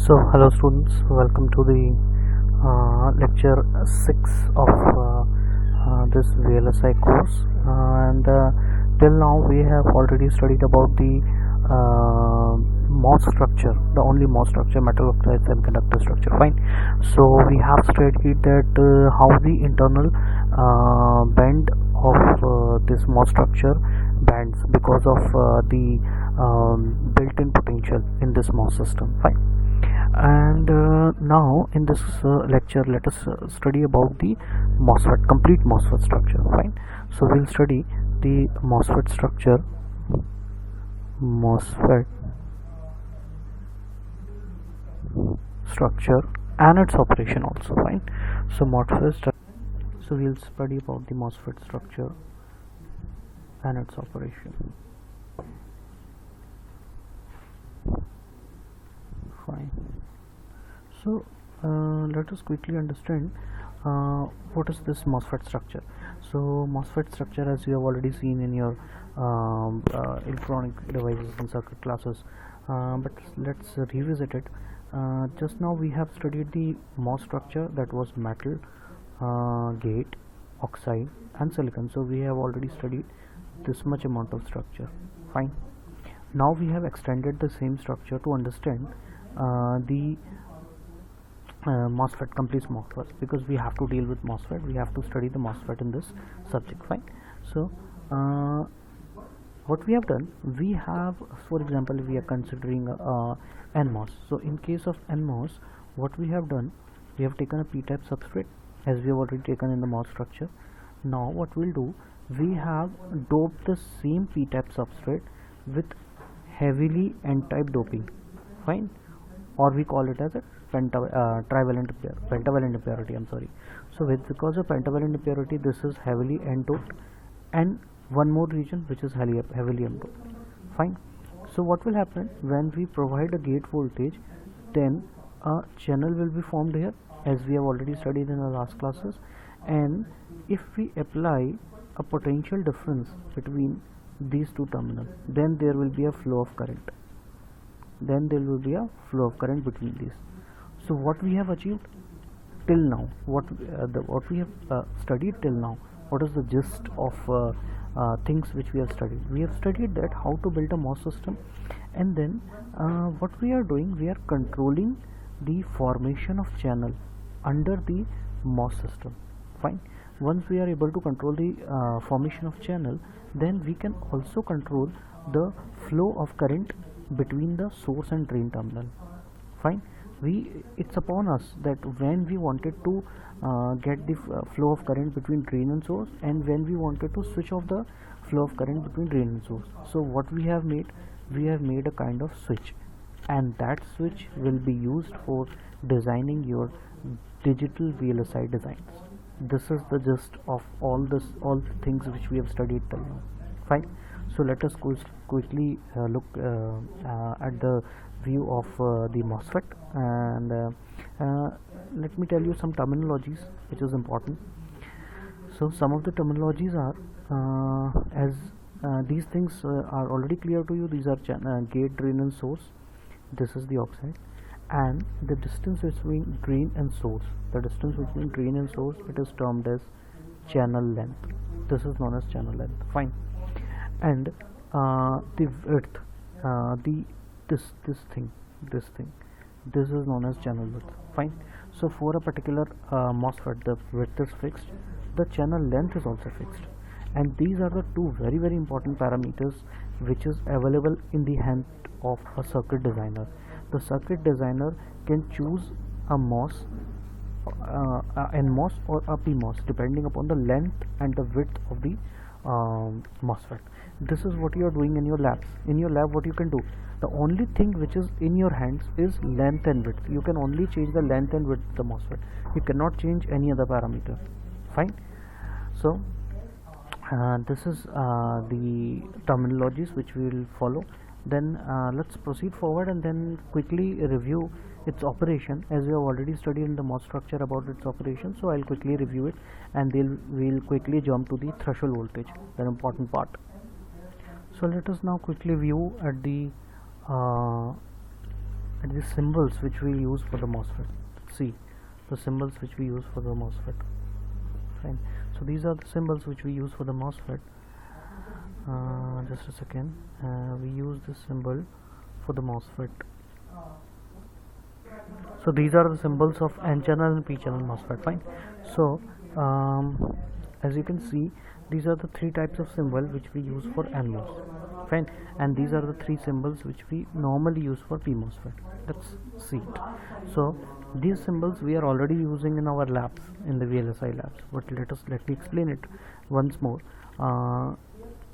So hello students, welcome to the lecture 6 of this VLSI course, and till now we have already studied about the MOS structure, the only MOS structure, metal oxide semiconductor structure. Fine. So we have studied that how the internal bend of this MOS structure bends because of the built-in potential in this MOS system. Fine. And now in this lecture let us study about the MOSFET, complete MOSFET structure. Fine. So we'll study the MOSFET structure, and its operation also. Fine. So so we'll study about the MOSFET structure and its operation. Fine. So let us quickly understand what is this MOSFET structure. So MOSFET structure, as you have already seen in your electronic devices and circuit classes, but let's revisit it. Just now we have studied the MOS structure, that was metal, gate, oxide and silicon. So we have already studied this much amount of structure. Fine. Now we have extended the same structure to understand the MOSFET, complete MOSFET, because we have to deal with MOSFET, we have to study the MOSFET in this subject. Fine. So what we have done, we have, for example, we are considering NMOS. So in case of NMOS, what we have done, we have taken a p-type substrate, as we have already taken in the MOS structure. Now what we'll do, we have doped the same p-type substrate with heavily n-type doping. Fine. Or we call it as a pentavalent impurity. I'm sorry. So because of pentavalent impurity, this is heavily n-doped, and one more region which is heavily m-doped. Fine. So what will happen when we provide a gate voltage, then a channel will be formed here, as we have already studied in the last classes, and if we apply a potential difference between these two terminals, then there will be a flow of current. Between these. So what we have achieved till now, what we have studied till now, what is the gist of things which we have studied? We have studied that how to build a MOS system, and then what we are doing, we are controlling the formation of channel under the MOS system. Fine. Once we are able to control the formation of channel, then we can also control the flow of current between the source and drain terminal. Fine. It's upon us that when we wanted to get the flow of current between drain and source, and when we wanted to switch off the flow of current between drain and source. So what we have made a kind of switch, and that switch will be used for designing your digital VLSI designs. This is the gist of all things which we have studied till now. Fine. So let us quickly look at the view of the MOSFET, and let me tell you some terminologies which is important. So some of the terminologies are as these things are already clear to you. These are gate, drain and source. This is the oxide, and the distance between drain and source, it is termed as channel length. This is known as channel length. Fine. And the width, this is known as channel width. Fine. So for a particular MOSFET, the width is fixed, the channel length is also fixed, and these are the two very very important parameters which is available in the hand of a circuit designer. The circuit designer can choose a MOS, NMOS or a PMOS, depending upon the length and the width of the MOSFET. This is what you are doing in your labs. In your lab, what you can do, the only thing which is in your hands is length and width. You can only change the length and width of the MOSFET. You cannot change any other parameter. Fine. So this is the terminologies which we will follow. Then let's proceed forward and then quickly review its operation, as we have already studied in the MOS structure about its operation. So I'll quickly review it, and we'll quickly jump to the threshold voltage, the important part. So let us now quickly view at the the symbols which we use for the MOSFET. See the symbols which we use for the MOSFET. Fine. So these are the symbols which we use for the MOSFET. Just a second. We use this symbol for the MOSFET. So these are the symbols of N channel and P channel MOSFET. Fine. So as you can see, these are the three types of symbol which we use for NMOS. Fine. And these are the three symbols which we normally use for P MOSFET. Let's see it. So these symbols we are already using in our labs, in the VLSI labs, but let me explain it once more.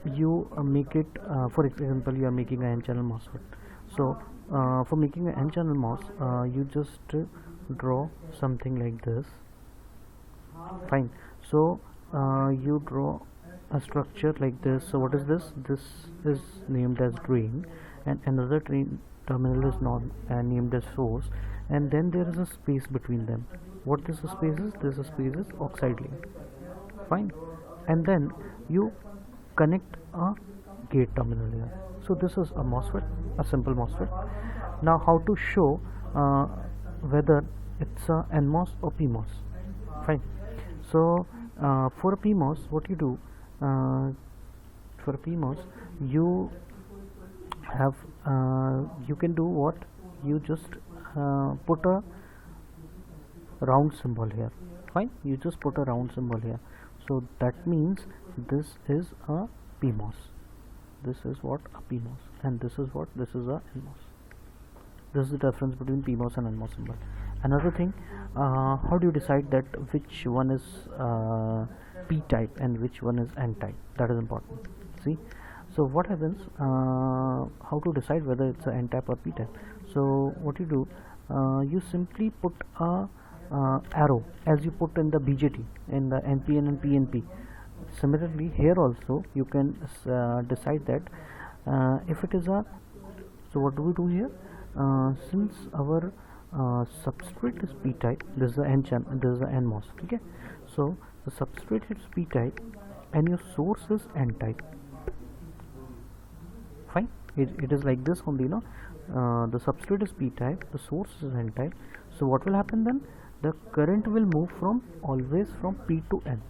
You make it, for example, you are making an N channel MOSFET. So for making an N channel MOS, you just draw something like this. Fine. So you draw a structure like this. So what is this? This is named as drain, and another terminal is named as source, and then there is a space between them. What this space is? This space is oxide layer. Fine. And then you connect a gate terminal here. So this is a MOSFET, a simple MOSFET. Now how to show whether it's a NMOS or PMOS? Fine. So for a PMOS, what you do, for a PMOS, you have you can do what? You just put a round symbol here. Fine. You just put a round symbol here. So that means this is a PMOS. This is what? A PMOS. And this is what? This is a NMOS. This is the difference between PMOS and NMOS symbol. Another thing, how do you decide that which one is P type and which one is N type? That is important. See, so what happens, how to decide whether it's a N type or P type? So what you do, you simply put a arrow as you put in the BJT, in the NPN and PNP. Similarly here also you can decide that if it is a, so what do we do here? Since our substrate is P type, this is the N channel, this is the NMOS. Okay, so the substrate is P type and your source is N type. Fine. It is like this only, no? The substrate is P type, the source is N type. So what will happen then? The current will move from always from P to N.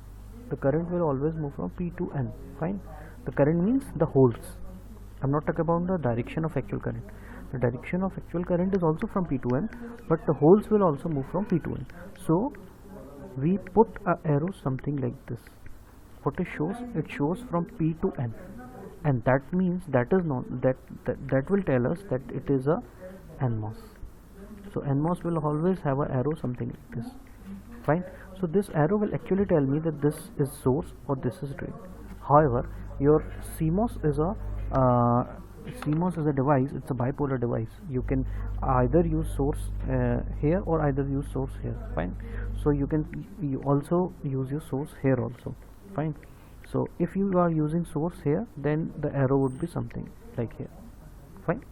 The current will always move from P to N. Fine. The current means the holes. I'm not talking about the direction of actual current. The direction of actual current is also from P to N, but the holes will also move from P to N. So we put a arrow something like this. What it shows? It shows from P to N, and that means that is not that will tell us that it is a NMOS. So NMOS will always have a arrow something like this. Fine. So this arrow will actually tell me that this is source or this is drain. However, your CMOS is a device. It's a bipolar device. You can either use source here or either use source here. Fine. So you also use your source here also. Fine. So if you are using source here, then the arrow would be something like here. Fine.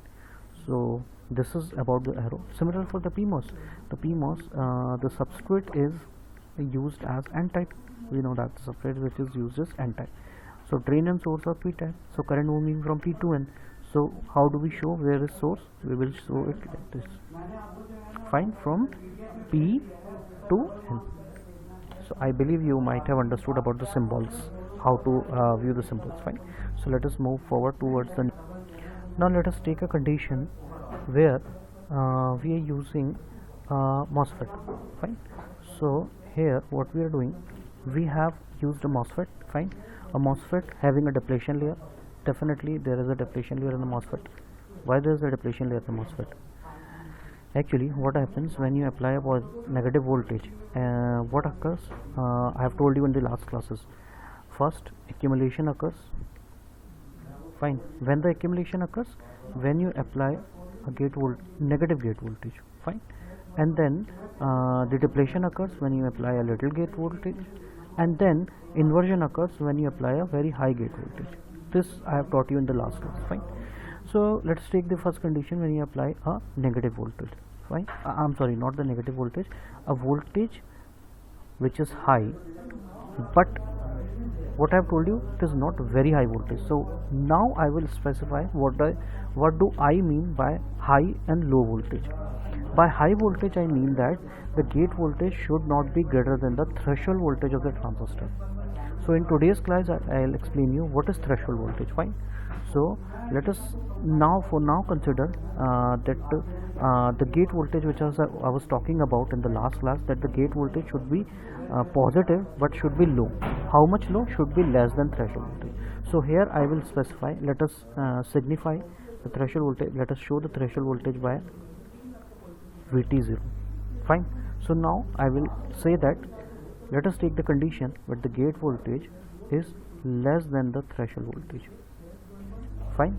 So this is about the arrow. Similar for the PMOS. The PMOS, the substrate is used as N type. We know that the substrate which is used as N type. So drain and source are P type. So current moving from P to N. So how do we show where is source? We will show it like this. Fine. From P to N. So I believe you might have understood about the symbols, how to view the symbols. Fine. So let us move forward towards the. Now let us take a condition where we are using MOSFET. Fine. So here what we are doing, we have used a MOSFET. Fine. A MOSFET having a depletion layer. Definitely there is a depletion layer in the MOSFET. Why there is a depletion layer in the MOSFET? Actually what happens when you apply a negative voltage, what occurs, I have told you in the last classes. First accumulation occurs. Fine. When the accumulation occurs, when you apply a negative gate voltage. Fine. And then the depletion occurs when you apply a little gate voltage, and then inversion occurs when you apply a very high gate voltage. This I have taught you in the last class. Fine. So let's take the first condition when you apply a negative voltage. Fine. I'm sorry, not the negative voltage, a voltage which is high, but what I have told you, it is not very high voltage. So now I will specify what do I mean by high and low voltage. By high voltage I mean that the gate voltage should not be greater than the threshold voltage of the transistor. So in today's class I'll explain you what is threshold voltage. Fine. So let us now consider that the gate voltage which I was talking about in the last class, that the gate voltage should be positive but should be low. How much low? Should be less than threshold voltage. So here I will specify, let us signify the threshold voltage, let us show the threshold voltage by VT0. Fine. So now I will say that let us take the condition where the gate voltage is less than the threshold voltage. Fine.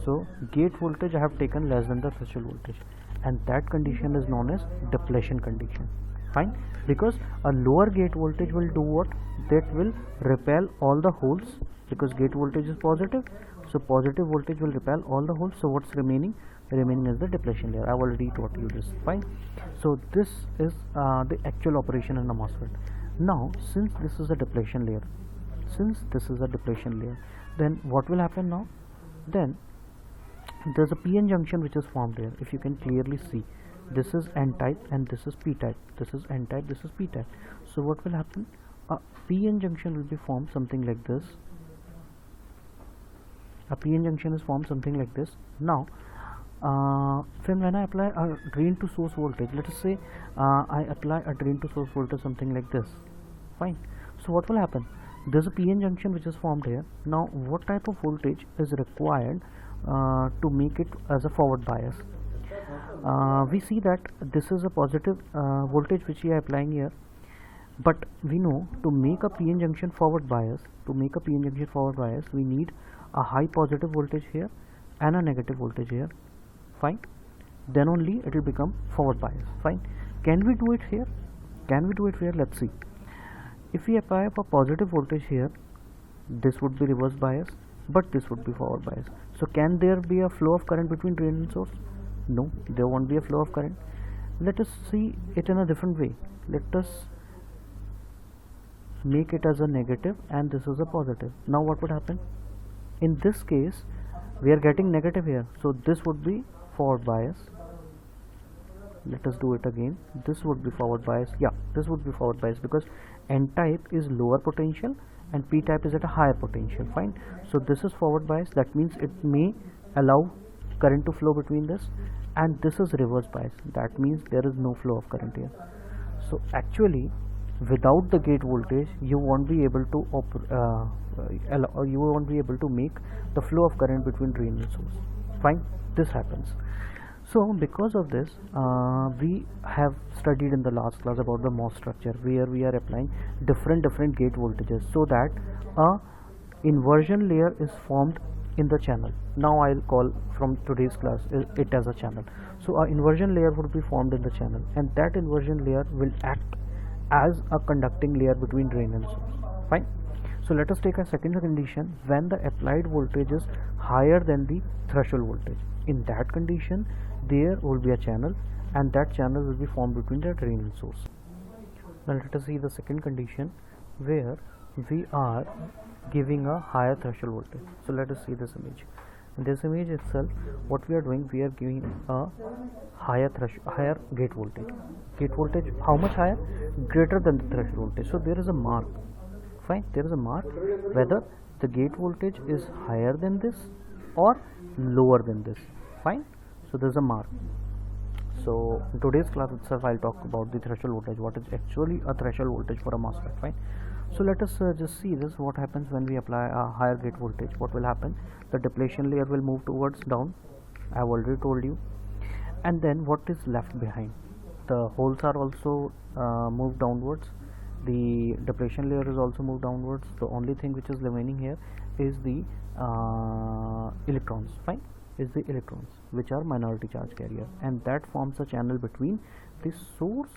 So gate voltage I have taken less than the threshold voltage, and that condition is known as depletion condition. Fine. Because a lower gate voltage will do what? That will repel all the holes, because gate voltage is positive, so positive voltage will repel all the holes. So what's remaining? Remaining is the depletion layer. I've already taught you this. Fine. So this is the actual operation in a MOSFET. Now since this is a depletion layer, then what will happen now? Then there's a PN junction which is formed here. If you can clearly see, this is N type and this is P type. This is N type, this is P type. So what will happen? A PN junction will be formed something like this. A PN junction is formed something like this. Now when I apply a drain to source voltage, let us say I apply a drain to source voltage something like this. Fine. So what will happen? There's a PN junction which is formed here. Now what type of voltage is required to make it as a forward bias? We see that this is a positive voltage which we are applying here, but we know to make a PN junction forward bias, we need a high positive voltage here and a negative voltage here. Fine. Then only it will become forward bias. Fine. Can we do it here? Let's see. If we apply a positive voltage here, this would be reverse bias, but this would be forward bias. So can there be a flow of current between drain and source? No, there won't be a flow of current. Let us see it in a different way. Let us make it as a negative and this is a positive. Now what would happen? In this case we are getting negative here, so this would be forward bias. Let us do it again. This would be forward bias. Yeah, this would be forward bias because N type is lower potential and P type is at a higher potential. Fine. So this is forward bias. That means it may allow current to flow between this, and this is reverse bias. That means there is no flow of current here. So actually without the gate voltage you won't be able to make the flow of current between drain and source. Fine. This happens. So because of this we have studied in the last class about the MOS structure, where we are applying different gate voltages so that a inversion layer is formed in the channel. Now I'll call from today's class it as a channel. So a inversion layer would be formed in the channel, and that inversion layer will act as a conducting layer between drain and source. Fine. So let us take a second condition when the applied voltage is higher than the threshold voltage. In that condition there will be a channel, and that channel will be formed between the drain and source. Now let us see the second condition where we are giving a higher threshold voltage. So let us see this image. In this image itself, what we are doing, we are giving a higher gate voltage. Gate voltage how much higher? Greater than the threshold voltage. So there is a mark. Fine. There is a mark whether the gate voltage is higher than this or lower than this. Fine. So there is a mark. So in today's class itself I'll talk about the threshold voltage, what is actually a threshold voltage for a MOSFET. Fine. So let us just see this, what happens when we apply a higher gate voltage. What will happen? The depletion layer will move towards down, I have already told you, and then what is left behind? The holes are also moved downwards, the depletion layer is also moved downwards. The only thing which is remaining here is the electrons. Fine. Is the electrons which are minority charge carrier, and that forms a channel between the source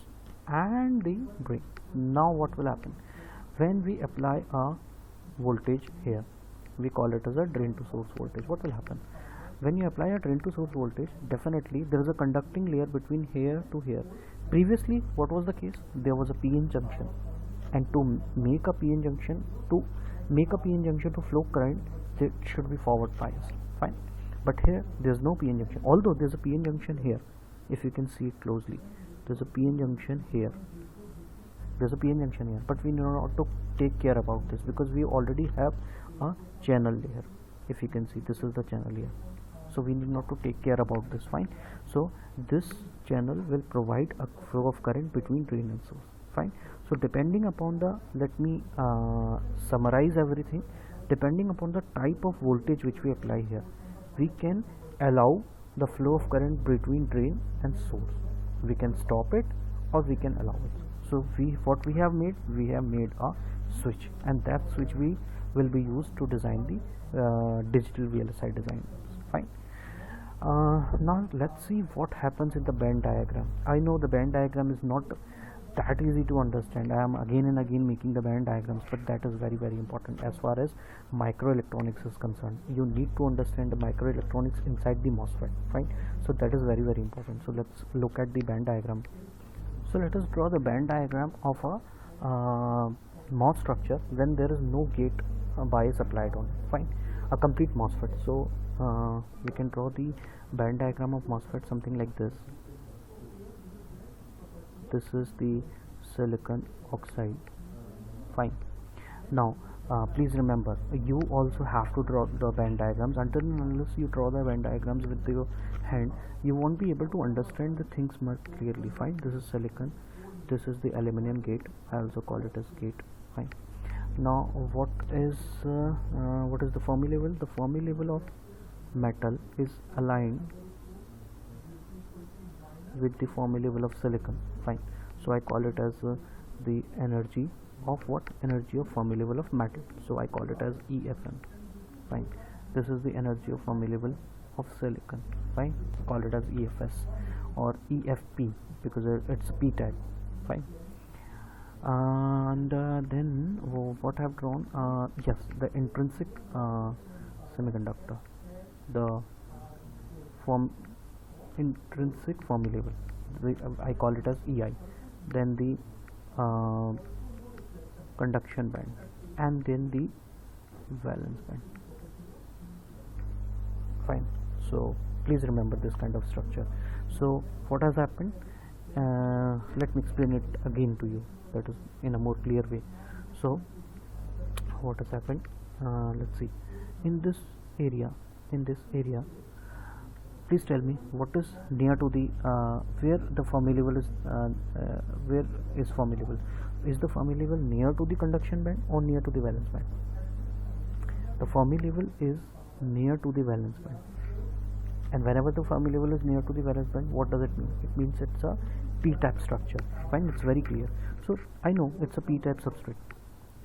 and the drain. Now what will happen? When we apply a voltage here, we call it as a drain to source voltage. What will happen? When you apply a drain to source voltage, definitely there is a conducting layer between here to here. Previously what was the case? There was a PN junction, and to make a PN junction to flow current, it should be forward bias. Fine. But here there is no PN junction, although there is a PN junction here. if you can see it closely, there's a PN junction here, there's a PN junction here, but we need not to take care about this because we already have a channel layer. If you can see, this is the channel layer, so we need not to take care about this. Fine. So this channel will provide a flow of current between drain and source. Fine. So depending upon the, let me summarize everything. Depending upon the type of voltage which we apply here, we can allow the flow of current between drain and source. We can stop it or we can allow it. So what we have made a switch, and that switch will be used to design the digital VLSI design. Fine. Now let's see what happens in the band diagram. I know the band diagram is not that easy to understand. I am again and again making the band diagrams, but that is very, very important as far as microelectronics is concerned. You need to understand the microelectronics inside the MOSFET. Fine. So that is very, very important. So let's look at the band diagram. So let us draw the band diagram of a MOS structure when there is no gate bias applied on it. Fine. A complete MOSFET. So we can draw the band diagram of MOSFET something like this. This is the silicon oxide. Fine. Now please remember, you also have to draw the band diagrams. Until and unless you draw the band diagrams with your hand, you won't be able to understand the things much clearly. Fine. This is silicon, this is the aluminum gate. I also call it as gate. Fine. Now what is the Fermi level? The Fermi level of metal is aligned with the Fermi level of silicon. Fine. So I call it as the energy of what? Energy of Fermi level of metal. So I call it as EFM. Fine. This is the energy of Fermi level of silicon. Fine. Call it as EFS or EFP because it's P type. Fine. And then what I have drawn? Yes, the intrinsic semiconductor, the intrinsic Fermi level. I call it as EI. Then the conduction band, and then the valence band. Fine. So please remember this kind of structure. So what has happened? Let me explain it again to you, that is in a more clear way. So what has happened? Let's see. In this area, please tell me what is near to the where the Fermi level is. Where is Fermi level? Is the Fermi level near to the conduction band or near to the valence band? The Fermi level is near to the valence band, and whenever the Fermi level is near to the valence band, what does it mean? It means it's a p-type structure. Fine, it's very clear. So I know it's a p-type substrate.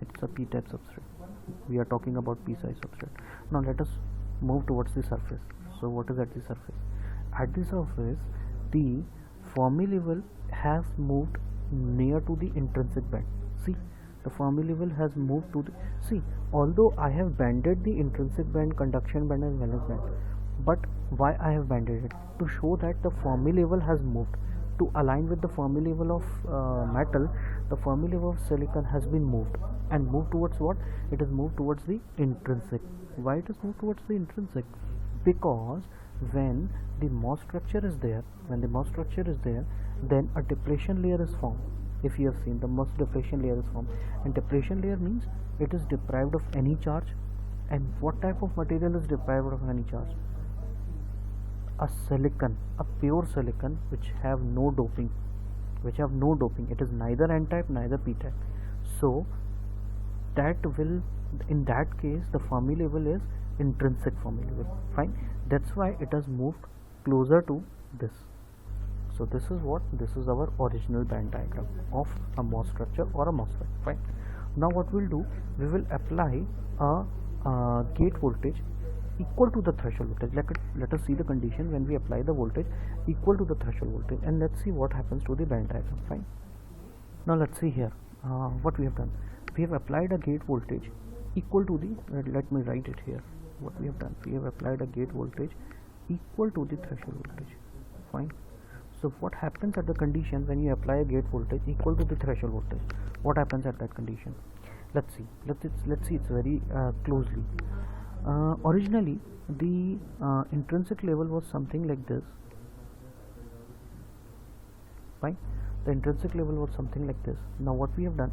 It's a p-type substrate. We are talking about p-size substrate. Now let us move towards the surface. So what is at the surface? At the surface, the Fermi level has moved near to the intrinsic band. See, the Fermi level has moved to the, see, although I have banded the intrinsic band, conduction band and valence band, but why I have banded it? To show that the Fermi level has moved. To align with the Fermi level of metal, the Fermi level of silicon has been moved, and moved towards what? It is moved towards the intrinsic. Why it is moved towards the intrinsic? Because when the MOS structure is there, then a depletion layer is formed. If you have seen, the MOS depletion layer is formed, and depletion layer means it is deprived of any charge. And what type of material is deprived of any charge? A silicon, a pure silicon which have no doping. It is neither n-type neither p-type. So that will, in that case, the Fermi level is intrinsic Fermi level. Fine. That's why it has moved closer to this. So this is what? This is our original band diagram of a MOS structure or a MOSFET. Fine. Now what we'll do? We will apply a gate voltage equal to the threshold voltage. Let us see the condition when we apply the voltage equal to the threshold voltage, and let's see what happens to the band diagram. Fine. Now let's see here what we have done. We have applied a gate voltage equal to the, let me write it here. What we have done, we have applied a gate voltage equal to the threshold voltage. Fine. So what happens at the condition when you apply a gate voltage equal to the threshold voltage? What happens at that condition? Let's see. Let's see. It's very closely. Originally, the intrinsic level was something like this. fine. The intrinsic level was something like this. Now what we have done,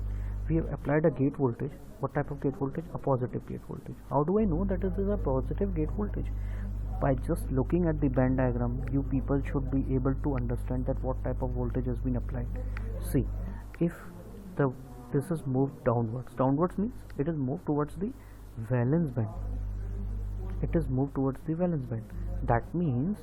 we have applied a gate voltage. What type of gate voltage? A positive gate voltage. How do I know that it is a positive gate voltage? By just looking at the band diagram, you people should be able to understand that what type of voltage has been applied. See, if this is moved downwards means it is moved towards the valence band. It is moved towards the valence band. That means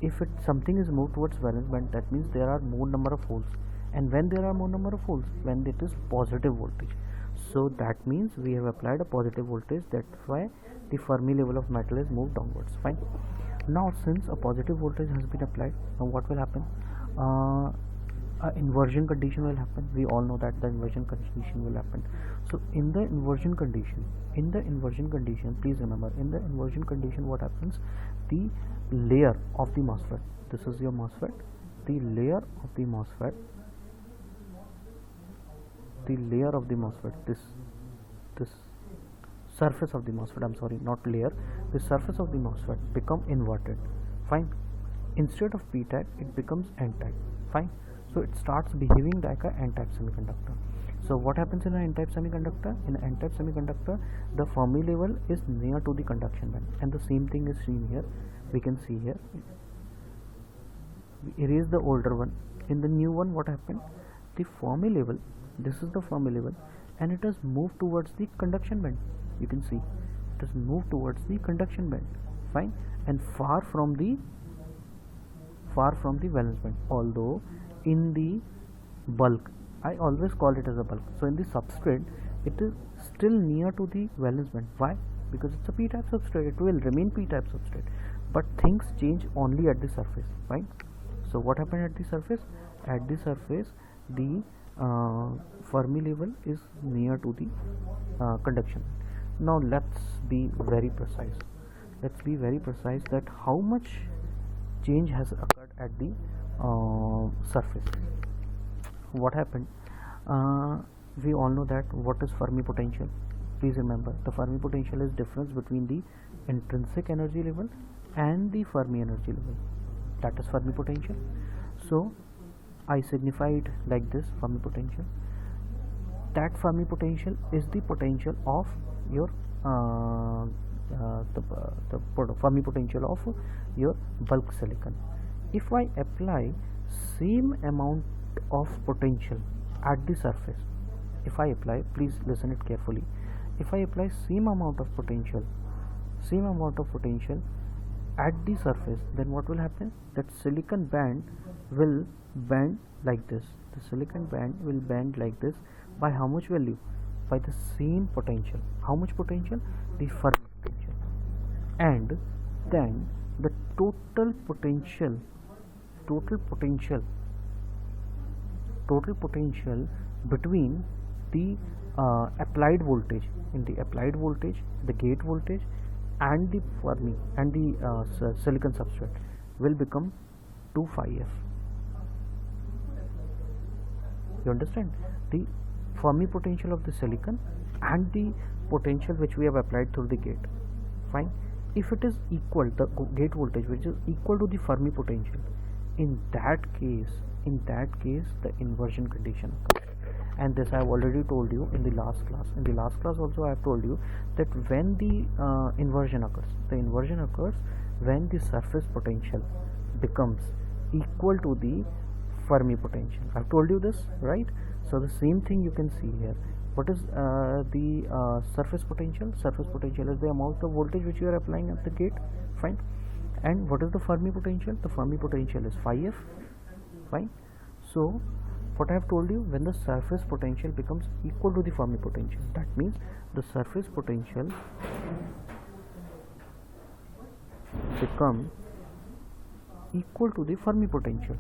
if something is moved towards valence band, that means there are more number of holes. And when there are more number of holes, when it is positive voltage. So that means we have applied a positive voltage. That's why the Fermi level of metal is moved downwards. Fine. Now since a positive voltage has been applied, now what will happen? Inversion condition will happen. We all know that the inversion condition will happen. So in the inversion condition, please remember, in the inversion condition, what happens? The layer of the Mosfet, this is your Mosfet, the layer of the Mosfet, this surface of the Mosfet, I'm sorry, not layer, the surface of the Mosfet become inverted. Fine. Instead of p-type, it becomes n-type. Fine. So it starts behaving like a n-type semiconductor. So what happens in an n-type semiconductor? In an n-type semiconductor, the Fermi level is near to the conduction band, and the same thing is seen here. We can see here. We erase the older one. In the new one, what happened? The Fermi level, this is the Fermi level, and it has moved towards the conduction band. You can see it has moved towards the conduction band. Fine. And far from the valence band. Although in the bulk, I always call it as a bulk. So in the substrate, it is still near to the valence band. Why? Because it's a p-type substrate. It will remain p-type substrate. But things change only at the surface. Right? So what happened at the surface? At the surface, the Fermi level is near to the conduction. Now let's be very precise. Let's be very precise that how much change has occurred at the surface. What happened? We all know that what is Fermi potential. Please remember, the Fermi potential is difference between the intrinsic energy level and the Fermi energy level. That is Fermi potential. So I signify it like this: Fermi potential. That Fermi potential is the potential of your the Fermi potential of your bulk silicon. If I apply same amount of potential at the surface, if I apply, please listen it carefully, if I apply same amount of potential at the surface, then what will happen? That silicon band will bend like this. The silicon band will bend like this by how much value? By the same potential. How much potential? The Fermi potential. And then the total potential between the applied voltage, in the applied voltage, the gate voltage, and the Fermi and the silicon substrate will become 2 phi f. You understand? The Fermi potential of the silicon and the potential which we have applied through the gate. Fine. If it is equal, the gate voltage which is equal to the Fermi potential, in that case the inversion condition occurs. And this I have already told you in the last class. In the last class also I have told you that when the inversion occurs when the surface potential becomes equal to the Fermi potential. I have told you this, right? So the same thing you can see here. What is the surface potential? Surface potential is the amount of voltage which you are applying at the gate. Fine. And what is the Fermi potential? The Fermi potential is phi f. Fine. So what I have told you, when the surface potential becomes equal to the Fermi potential, that means the surface potential become equal to the Fermi potential.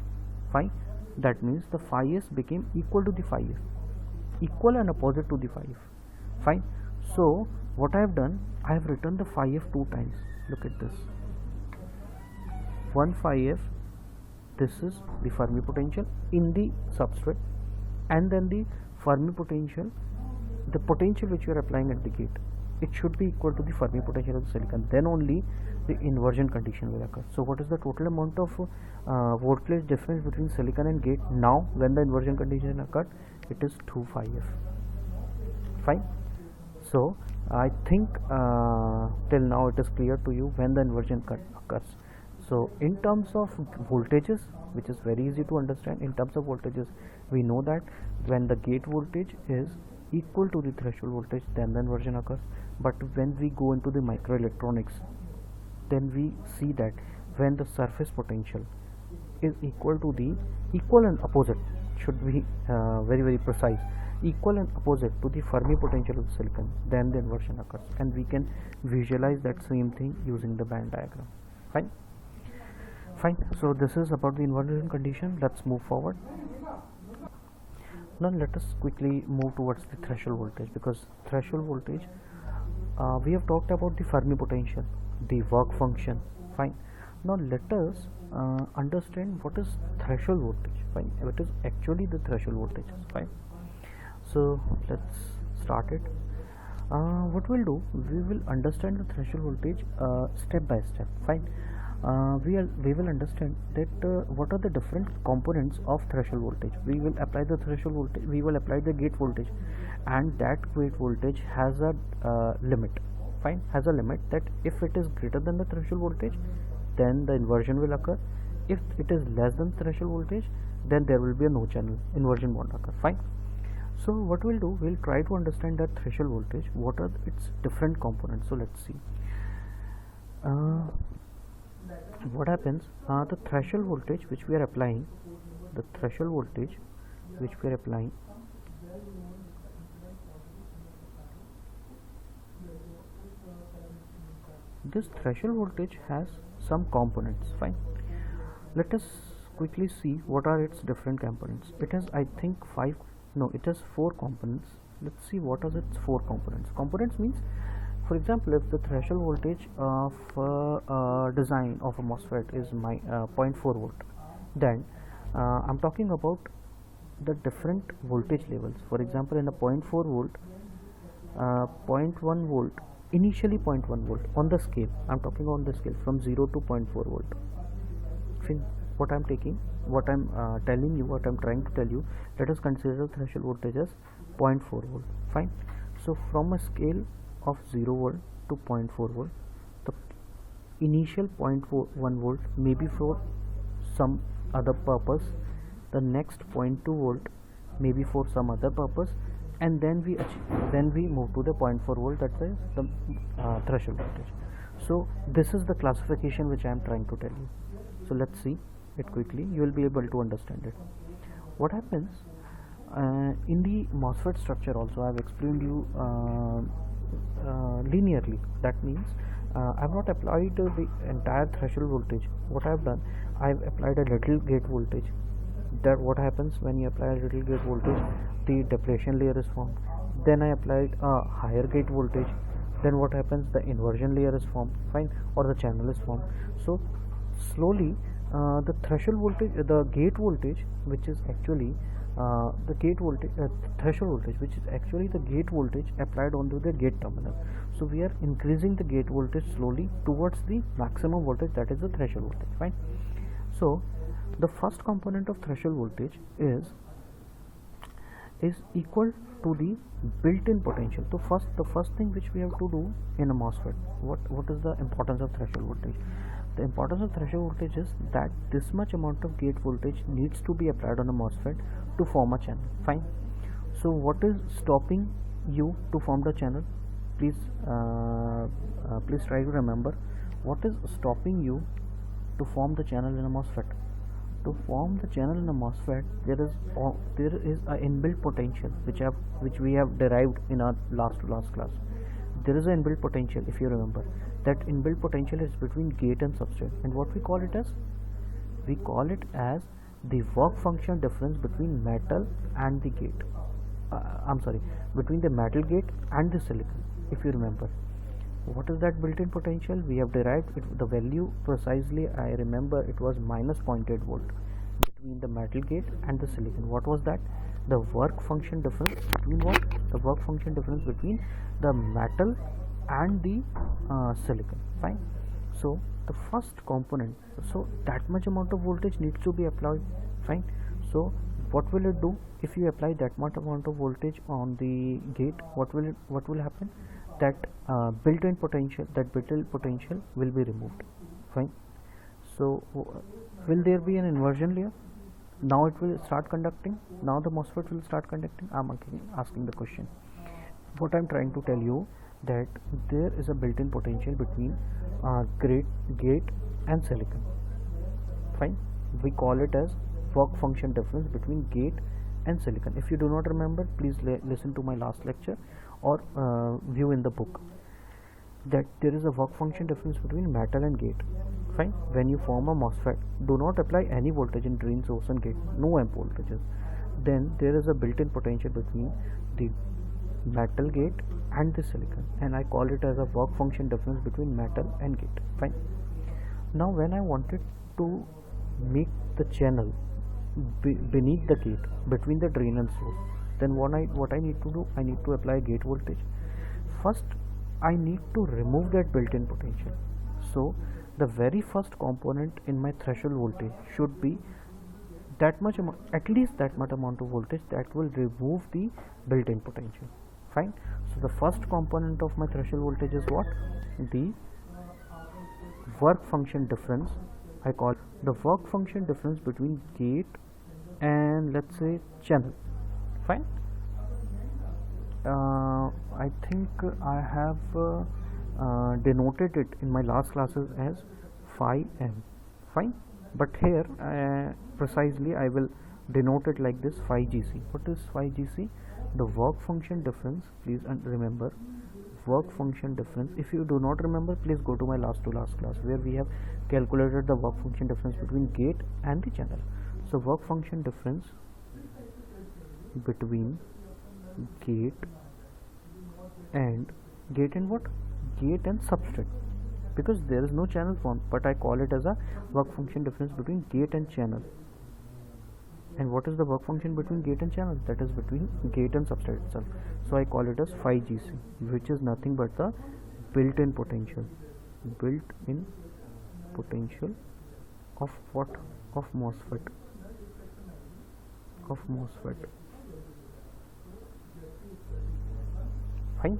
Fine. That means the phi s became equal to the phi f, equal and opposite to the phi f. Fine. So what I have done, I have written the phi f 2 times. Look at this. 1 phi f, this is the Fermi potential in the substrate, and then the Fermi potential, the potential which you are applying at the gate it should be equal to the Fermi potential of the silicon. Then only the inversion condition will occur. So what is the total amount of voltage difference between silicon and gate now when the inversion condition occurred? It is 2 phi f. Fine. So I think till now it is clear to you when the inversion occurs. So in terms of voltages, which is very easy to understand, in terms of voltages we know that when the gate voltage is equal to the threshold voltage, then the inversion occurs. But when we go into the microelectronics, then we see that when the surface potential is equal to the equal and opposite, should be very precise, equal and opposite to the Fermi potential of the silicon, then the inversion occurs, and we can visualize that same thing using the band diagram. Fine. So this is about the inversion condition. Let's move forward. Now let us quickly move towards the threshold voltage, because threshold voltage, we have talked about the Fermi potential, the work function. Fine. Now let us understand what is threshold voltage. Fine. What is actually the threshold voltage? Fine. So let's start it. What we'll do, we will understand the threshold voltage step by step. Fine. We will understand that what are the different components of threshold voltage. We will apply the threshold voltage, we will apply the gate voltage, and that gate voltage has a limit. Fine. Has a limit that if it is greater than the threshold voltage, then the inversion will occur. If it is less than threshold voltage, then there will be a no channel, inversion won't occur. Fine. So what we'll do, we'll try to understand that threshold voltage, what are its different components. So let's see what happens. The threshold voltage which we are applying, this threshold voltage has some components. Fine. Let us quickly see what are its different components. It has, I think, it has 4 components. Let's see what are its 4 components. Components means, for example, if the threshold voltage of design of a Mosfet is 0.4 volt, then I'm talking about the different voltage levels. For example, in a 0.4 volt, 0.1 volt, initially 0.1 volt on the scale. I'm talking on the scale from 0 to 0.4 volt. What I'm telling you, what I'm trying to tell you, let us consider threshold voltage as 0.4 volt. Fine. So from a scale of 0 volt to 0.4 volt, the initial 0.1 volt may be for some other purpose, the next 0.2 volt may be for some other purpose, and then we move to the 0.4 volt, that's the threshold voltage. So this is the classification which I am trying to tell you. So let's see it quickly, you will be able to understand it. What happens in the Mosfet structure also, I have explained you linearly. That means I have not applied the entire threshold voltage. What I have done, I have applied a little gate voltage. That what happens when you apply a little gate voltage, the depletion layer is formed. Then I applied a higher gate voltage. Then what happens, the inversion layer is formed. Fine. Or the channel is formed. So slowly the threshold voltage, the gate voltage, which is actually the gate voltage, threshold voltage, which is actually the gate voltage applied onto the gate terminal. So we are increasing the gate voltage slowly towards the maximum voltage, that is the threshold voltage. Fine. So the first component of threshold voltage is equal to the built-in potential. So the first thing which we have to do in a MOSFET, what is the importance of threshold voltage? The importance of threshold voltage is that this much amount of gate voltage needs to be applied on a MOSFET to form a channel. Fine. So what is stopping you to form the channel? Please try to remember what is stopping you to form the channel in a MOSFET. To form the channel in a MOSFET, there is a inbuilt potential which we have derived in our last class. There is an inbuilt potential, if you remember. That inbuilt potential is between gate and substrate, and what we call it as? We call it as the work function difference between metal and the gate. Between the metal gate and the silicon, if you remember. What is that built-in potential? We have derived it, the value precisely, I remember it was minus 0.8 volt between the metal gate and the silicon. What was that? The work function difference between what? The work function difference between the metal and the silicon. Fine. So the first component, so that much amount of voltage needs to be applied. Fine. So what will it do? If you apply that much amount of voltage on the gate, what will happen? That built-in potential, that built-in potential will be removed. Fine. So will there be an inversion layer? Now it will start conducting. Now the MOSFET will start conducting. I'm again asking the question. What I'm trying to tell you, that there is a built-in potential between gate and silicon. Fine. We call it as work function difference between gate and silicon. If you do not remember, please listen to my last lecture or view in the book, that there is a work function difference between metal and gate. Fine. When you form a MOSFET, do not apply any voltage in drain, source and gate, no amp voltages. Then there is a built-in potential between the metal gate and the silicon, and I call it as a work function difference between metal and gate. Fine. Now when I wanted to make the channel beneath the gate, between the drain and source, then what I need to do, I need to apply gate voltage. First I need to remove that built-in potential. So the very first component in my threshold voltage should be that much amount, at least that much amount of voltage that will remove the built-in potential. Fine. So the first component of my threshold voltage is what? The work function difference. I call the work function difference between gate and, let's say, channel. Fine. I think I have denoted it in my last classes as phi m. Fine. But here precisely I will denote it like this, phi gc. What is phi gc? The work function difference. Please remember, work function difference. If you do not remember, please go to my last class where we have calculated the work function difference between gate and the channel. So work function difference between gate and what? Gate and substrate, because there is no channel formed, but I call it as a work function difference between gate and channel. And what is the work function between gate and channel? That is between gate and substrate itself. So I call it as phi gc, which is nothing but the built-in potential. Built-in potential of what? Of MOSFET. Fine.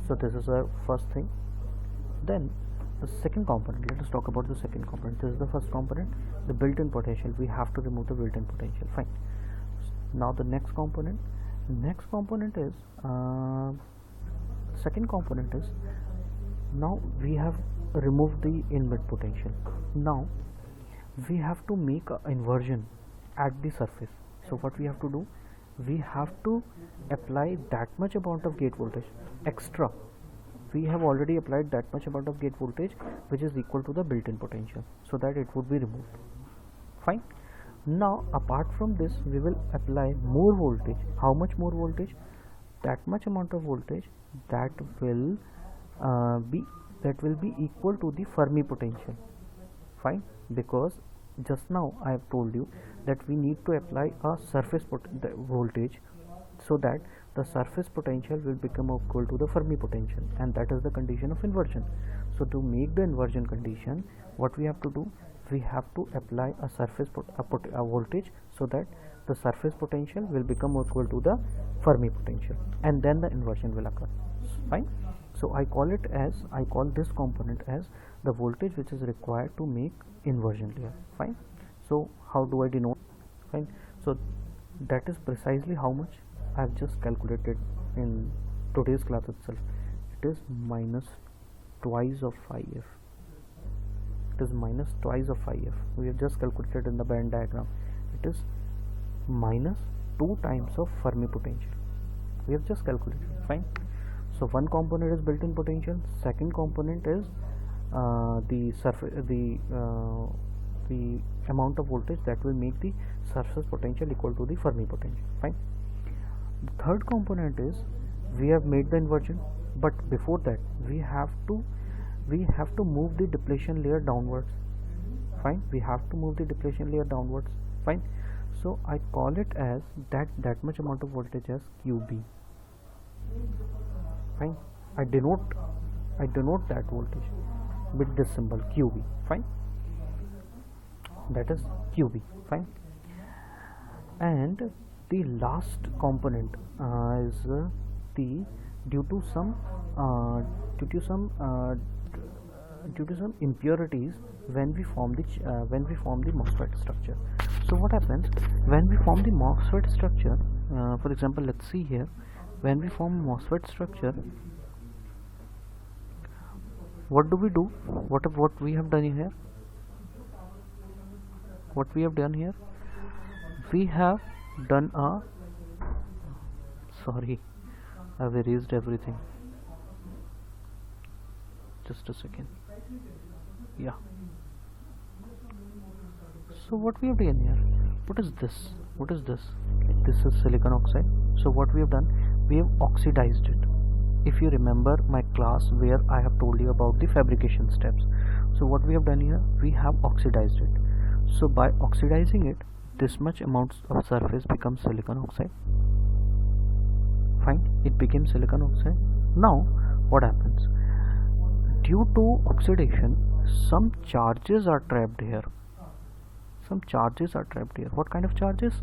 So this is our first thing. Then the second component, let us talk about the second component. This is the first component, the built-in potential. We have to remove the built-in potential. Fine. Now the next component is second component is, now we have removed the inlet potential. Now we have to make an inversion at the surface. So what we have to do, we have to apply that much amount of gate voltage extra. We have already applied that much amount of gate voltage, which is equal to the built-in potential, so that it would be removed. Fine. Now apart from this, we will apply more voltage. How much more voltage? That much amount of voltage that will be equal to the Fermi potential. Fine. Because just now I have told you that we need to apply a surface voltage, so that the surface potential will become equal to the Fermi potential, and that is the condition of inversion. So to make the inversion condition, what we have to do, we have to apply a surface voltage, so that the surface potential will become equal to the Fermi potential, and then the inversion will occur. Fine. So I call this component as the voltage which is required to make inversion layer. Fine. So how do I denote? Fine. So that is precisely how much I have just calculated in today's class itself. It is minus twice of phi f. It is minus twice of phi f. We have just calculated in the band diagram. It is minus 2 times of Fermi potential. We have just calculated. Fine. So one component is built-in potential. Second component is the amount of voltage that will make the surface potential equal to the Fermi potential. Fine. The third component is, we have made the inversion, but before that we have to move the depletion layer downwards. Fine. We have to move the depletion layer downwards. Fine. So I call it as that much amount of voltage as QB. Fine. I denote that voltage with this symbol QV. Fine, that is QV. Fine. And the last component is the due to some impurities when we form the Mosfet structure. So what happens when we form the Mosfet structure? For example, let's see here. When we form Mosfet structure, what do we do? What we have done here? What we have done here? We have done a sorry, I've erased everything. Just a second. Yeah. So what we have done here? What is this? What is this? This is silicon oxide. So what we have done? We have oxidized it. If you remember my class where I have told you about the fabrication steps. So what we have done here? We have oxidized it. So by oxidizing it, this much amounts of surface becomes silicon oxide. Fine, it became silicon oxide. Now what happens? Due to oxidation, some charges are trapped here. Some charges are trapped here. What kind of charges?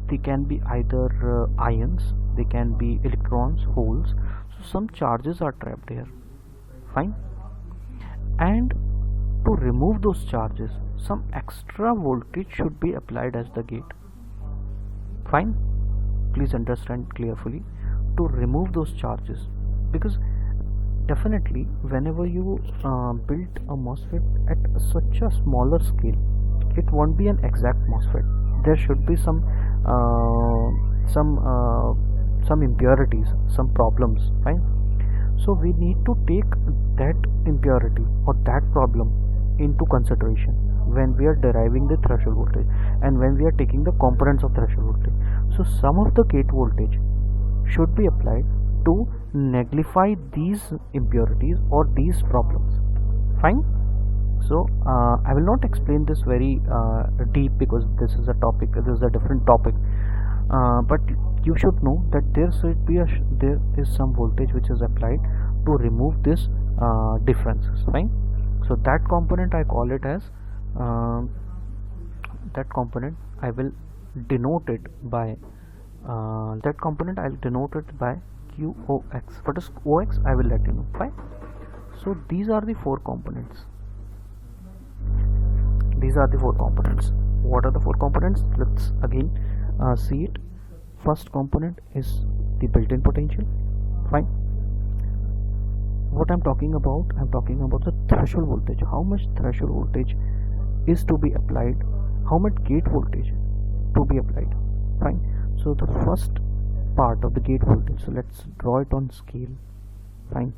They can be either ions, they can be electrons, holes. So some charges are trapped here. Fine. And to remove those charges, some extra voltage should be applied as the gate. Fine. Please understand carefully. To remove those charges, because definitely whenever you build a MOSFET at such a smaller scale, it won't be an exact MOSFET. There should be some impurities, some problems. Right? So we need to take that impurity or that problem into consideration when we are deriving the threshold voltage and when we are taking the components of threshold voltage. So some of the gate voltage should be applied to nullify these impurities or these problems. Fine. So I will not explain this very deep because this is a different topic, but you should know that there is some voltage which is applied to remove this differences. Fine. So that component I call it as that component I will denote it by QOX. What is OX? I will let you know. Fine. So these are the four components. What are the four components? Let's again see it. First component is the built-in potential. Fine. What I'm talking about the threshold voltage. How much threshold voltage is to be applied? How much gate voltage to be applied? Fine. So the first part of the gate voltage, so let's draw it on scale. Fine.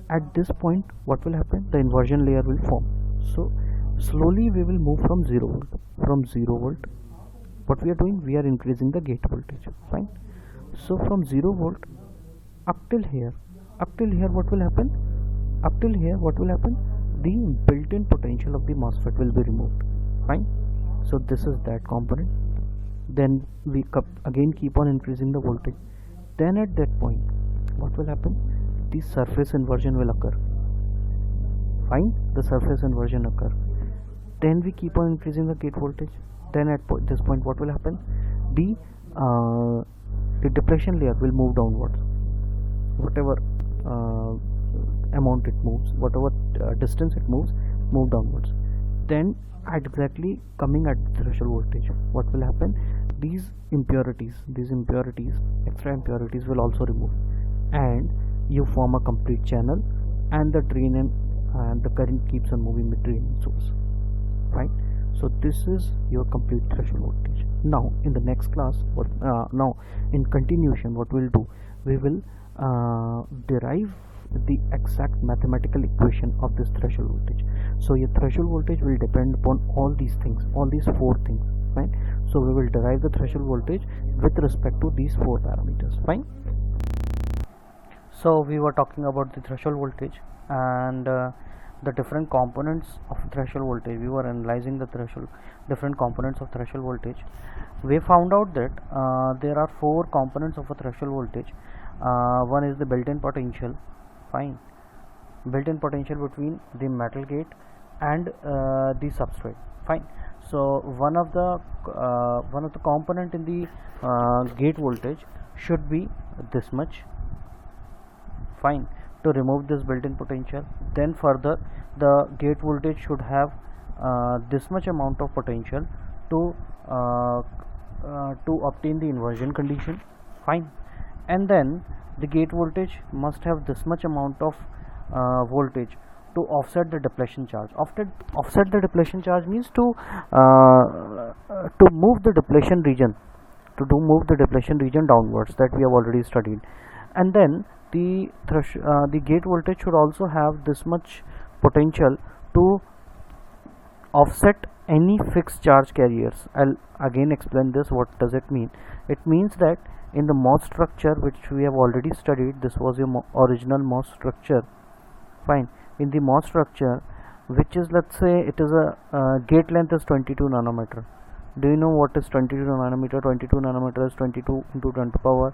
At this point, what will happen? The inversion layer will form. So slowly we will move from 0 volt. From 0 volt, what we are doing? We are increasing the gate voltage. Fine. So from 0 volt up till here, what will happen? The built-in potential of the MOSFET will be removed. Fine. So this is that component. Then we again keep on increasing the voltage. Then at that point, what will happen? The surface inversion will occur. Fine. The surface inversion occur. Then we keep on increasing the gate voltage. Then at this point, what will happen? The depletion layer will move downwards. Whatever amount it moves, whatever distance it moves, move downwards. Then exactly coming at threshold voltage, what will happen? These impurities, extra impurities will also remove, and you form a complete channel, and the drain and the current keeps on moving between source. Right. So this is your complete threshold voltage. Now in the next class, now in continuation, what we'll do? We will derive the exact mathematical equation of this threshold voltage. So your threshold voltage will depend upon all these things, all these four things. Fine. So we will derive the threshold voltage with respect to these four parameters. Fine. So we were talking about the threshold voltage and the different components of threshold voltage. We were analyzing the different components of threshold voltage. We found out that there are four components of a threshold voltage. one is the built-in potential. Fine, built-in potential between the metal gate and the substrate. Fine. So one of the component in the gate voltage should be this much. Fine, to remove this built-in potential. Then further the gate voltage should have this much amount of potential to obtain the inversion condition. Fine. And then the gate voltage must have this much amount of voltage to offset the depletion charge. Offset the depletion charge means to move the depletion region, move the depletion region downwards, that we have already studied. And then the gate voltage should also have this much potential to offset any fixed charge carriers. I'll again explain this. What does it mean? It means that in the MOS structure, which we have already studied, this was your original MOS structure. Fine. In the MOS structure, which is, let's say it is a gate length is 22 nanometer. Do you know what is 22 nanometer? 22 nanometer is 22 into 10 to the power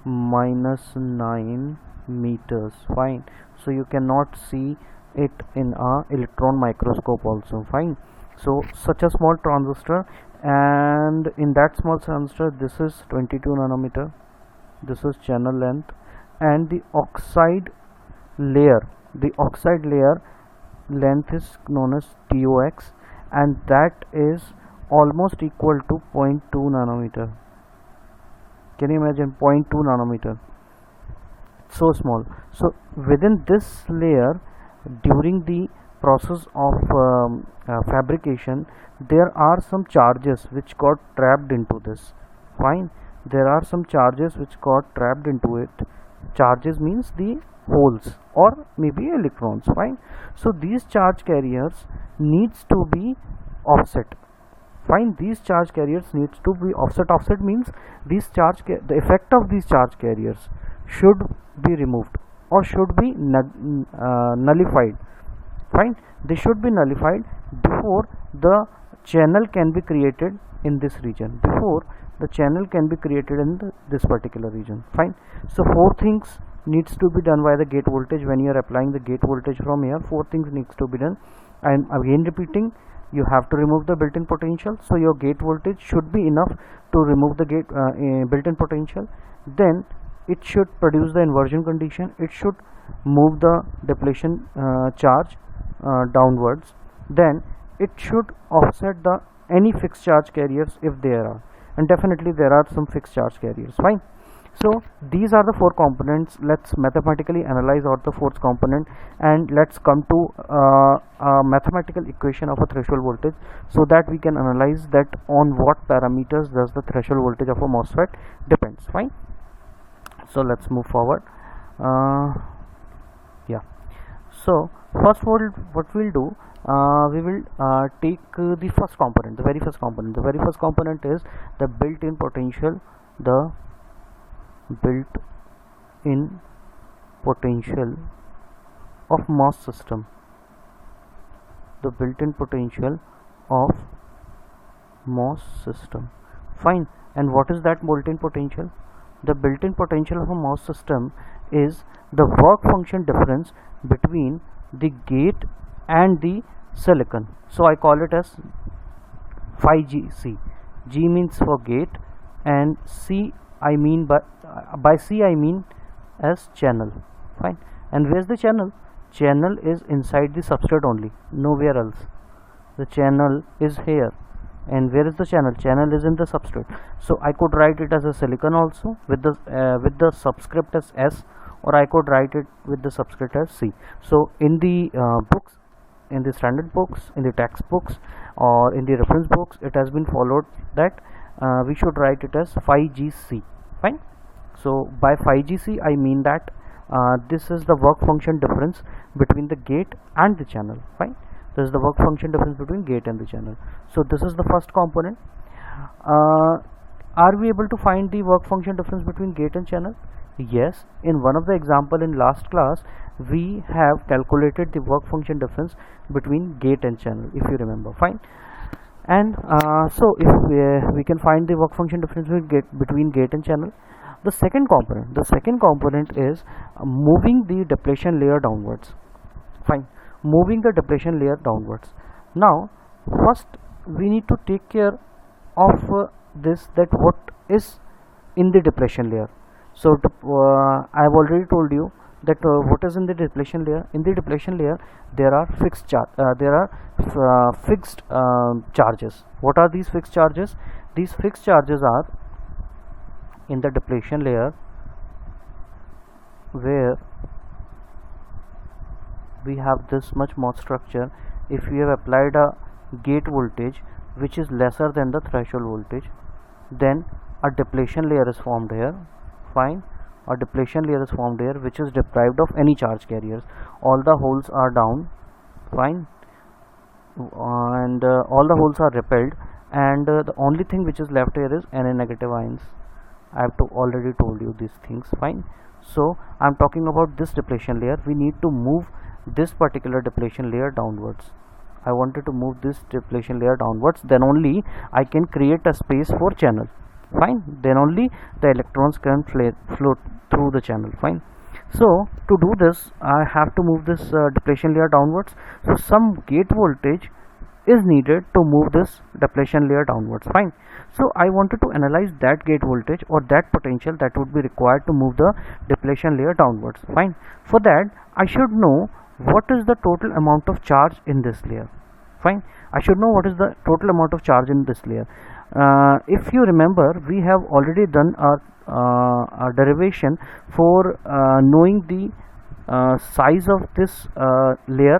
minus 9 meters. Fine. So you cannot see it in a electron microscope also. Fine. So such a small transistor, and in that small transistor, this is 22 nanometer, this is channel length, and the oxide layer length is known as TOX, and that is almost equal to 0.2 nanometer. Can you imagine 0.2 nanometer? So small. So within this layer, during the process of fabrication, there are some charges which got trapped into this. Fine. There are some charges which got trapped into it. Charges means the holes or maybe electrons. Fine. So these charge carriers needs to be offset. Fine. These charge carriers needs to be offset. Offset means these the effect of these charge carriers should be removed or should be nullified. Fine. They should be nullified before the channel can be created in this region. This particular region. Fine. So four things needs to be done by the gate voltage when you are applying the gate voltage from here. Four things needs to be done. I am again repeating. You have to remove the built-in potential. So your gate voltage should be enough to remove the built-in potential. Then it should produce the inversion condition. It should move the depletion charge downwards. Then it should offset any fixed charge carriers if there are, and definitely there are some fixed charge carriers. Fine. So these are the four components. Let's mathematically analyze all the fourth component, and let's come to a mathematical equation of a threshold voltage, so that we can analyze that on what parameters does the threshold voltage of a MOSFET depends. Fine. So let's move forward. Yeah. So first what we'll do, we will take the first component, the very first component. The very first component is the built-in potential. The built-in potential of MOS system. The built-in potential of MOS system. Fine. And what is that built-in potential? The built-in potential of a MOS system is the work function difference between the gate and the silicon. So I call it as phi GC. G means for gate, and C I mean by C I mean as channel. Fine. And where's the channel? Channel is inside the substrate only, nowhere else. The channel is here. And where is the channel? Channel is in the substrate. So I could write it as a silicon also with the subscript as S, or I could write it with the subscript as C. So in the books, in the standard books, in the textbooks, or in the reference books, it has been followed that we should write it as phi GC. Fine. So by phi GC I mean that this is the work function difference between the gate and the channel. Fine. This is the work function difference between gate and the channel. So this is the first component. Are we able to find the work function difference between gate and channel? Yes. In one of the example in last class, we have calculated the work function difference between gate and channel, if you remember. Fine. And so if we can find the work function difference between gate and channel, The second component is moving the depletion layer downwards. Fine, moving the depletion layer downwards. Now first we need to take care of this, that what is in the depletion layer. So I have already told you that what is in the depletion layer. In the depletion layer there are fixed charges. What are these fixed charges? These fixed charges are in the depletion layer, where we have this much MOS structure. If we have applied a gate voltage which is lesser than the threshold voltage, then a depletion layer is formed here. Fine, a depletion layer is formed here which is deprived of any charge carriers. All the holes are down. Fine, and all the holes are repelled, and the only thing which is left here is Na negative ions. I have already told you these things. Fine, so I am talking about this depletion layer. We need to move this particular depletion layer downwards. I wanted to move this depletion layer downwards, then only I can create a space for channel. Fine, then only the electrons can flow through the channel. Fine, so to do this I have to move this depletion layer downwards. So some gate voltage is needed to move this depletion layer downwards. Fine, so I wanted to analyze that gate voltage or that potential that would be required to move the depletion layer downwards. Fine, for that I should know what is the total amount of charge in this layer. Fine, I should know what is the total amount of charge in this layer. If you remember, we have already done a derivation for knowing the size of this layer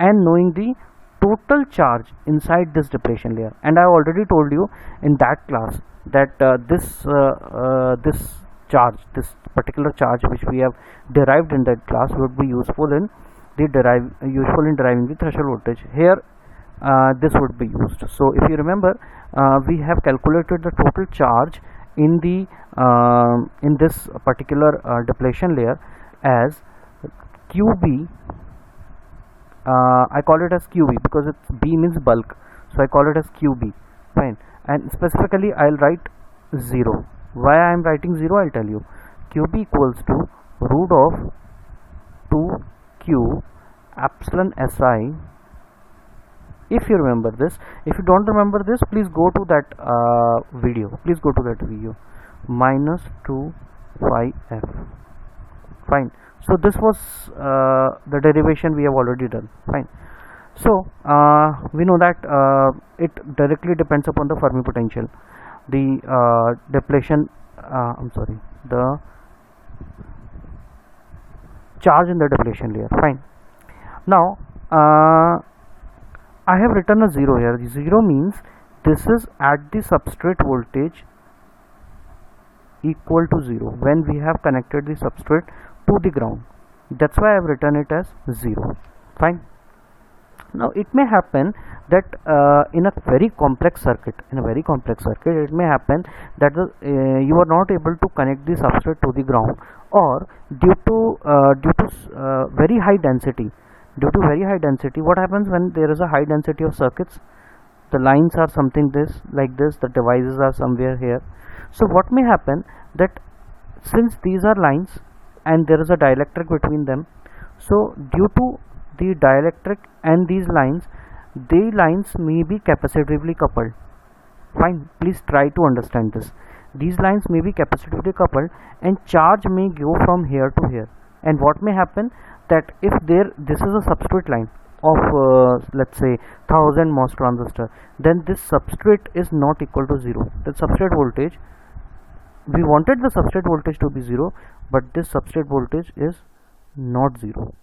and knowing the total charge inside this depletion layer, and I already told you in that class that this particular charge which we have derived in that class would be useful in deriving the threshold voltage. Here this would be used. So if you remember, we have calculated the total charge in the in this particular depletion layer as QB. I call it as QB because it's B means bulk, so I call it as QB. Fine, and specifically I'll write 0. Why I am writing 0, I'll tell you. QB equals to root of 2Q epsilon SI. If you remember this. If you don't remember this, please go to that video. Minus 2 phi f. Fine, so this was the derivation we have already done. Fine, so we know that it directly depends upon the Fermi potential, the the charge in the depletion layer. Fine, now I have written a 0 here. 0 means this is at the substrate voltage equal to 0 when we have connected the substrate to the ground. That's why I have written it as 0. Fine, now it may happen that in a very complex circuit, it may happen that you are not able to connect the substrate to the ground, or due to very high density. What happens when there is a high density of circuits? The lines are something like this, the devices are somewhere here. So what may happen that since these are lines and there is a dielectric between them, so due to the dielectric and these lines, the lines may be capacitively coupled. Fine, please try to understand this. These lines may be capacitively coupled and charge may go from here to here. And what may happen that if this is a substrate line of let's say 1000 MOS transistor, then this substrate is not equal to 0. The substrate voltage, we wanted the substrate voltage to be 0, but this substrate voltage is not 0.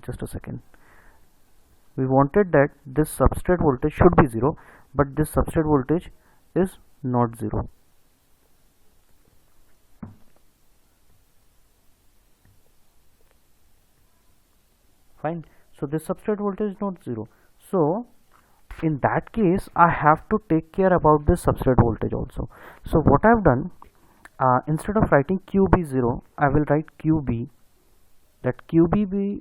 Just a second. We wanted that this substrate voltage should be 0, but this substrate voltage is not 0. Fine, so this substrate voltage is not 0. So in that case I have to take care about this substrate voltage also. So what I have done, instead of writing QB0, I will write QB. That QB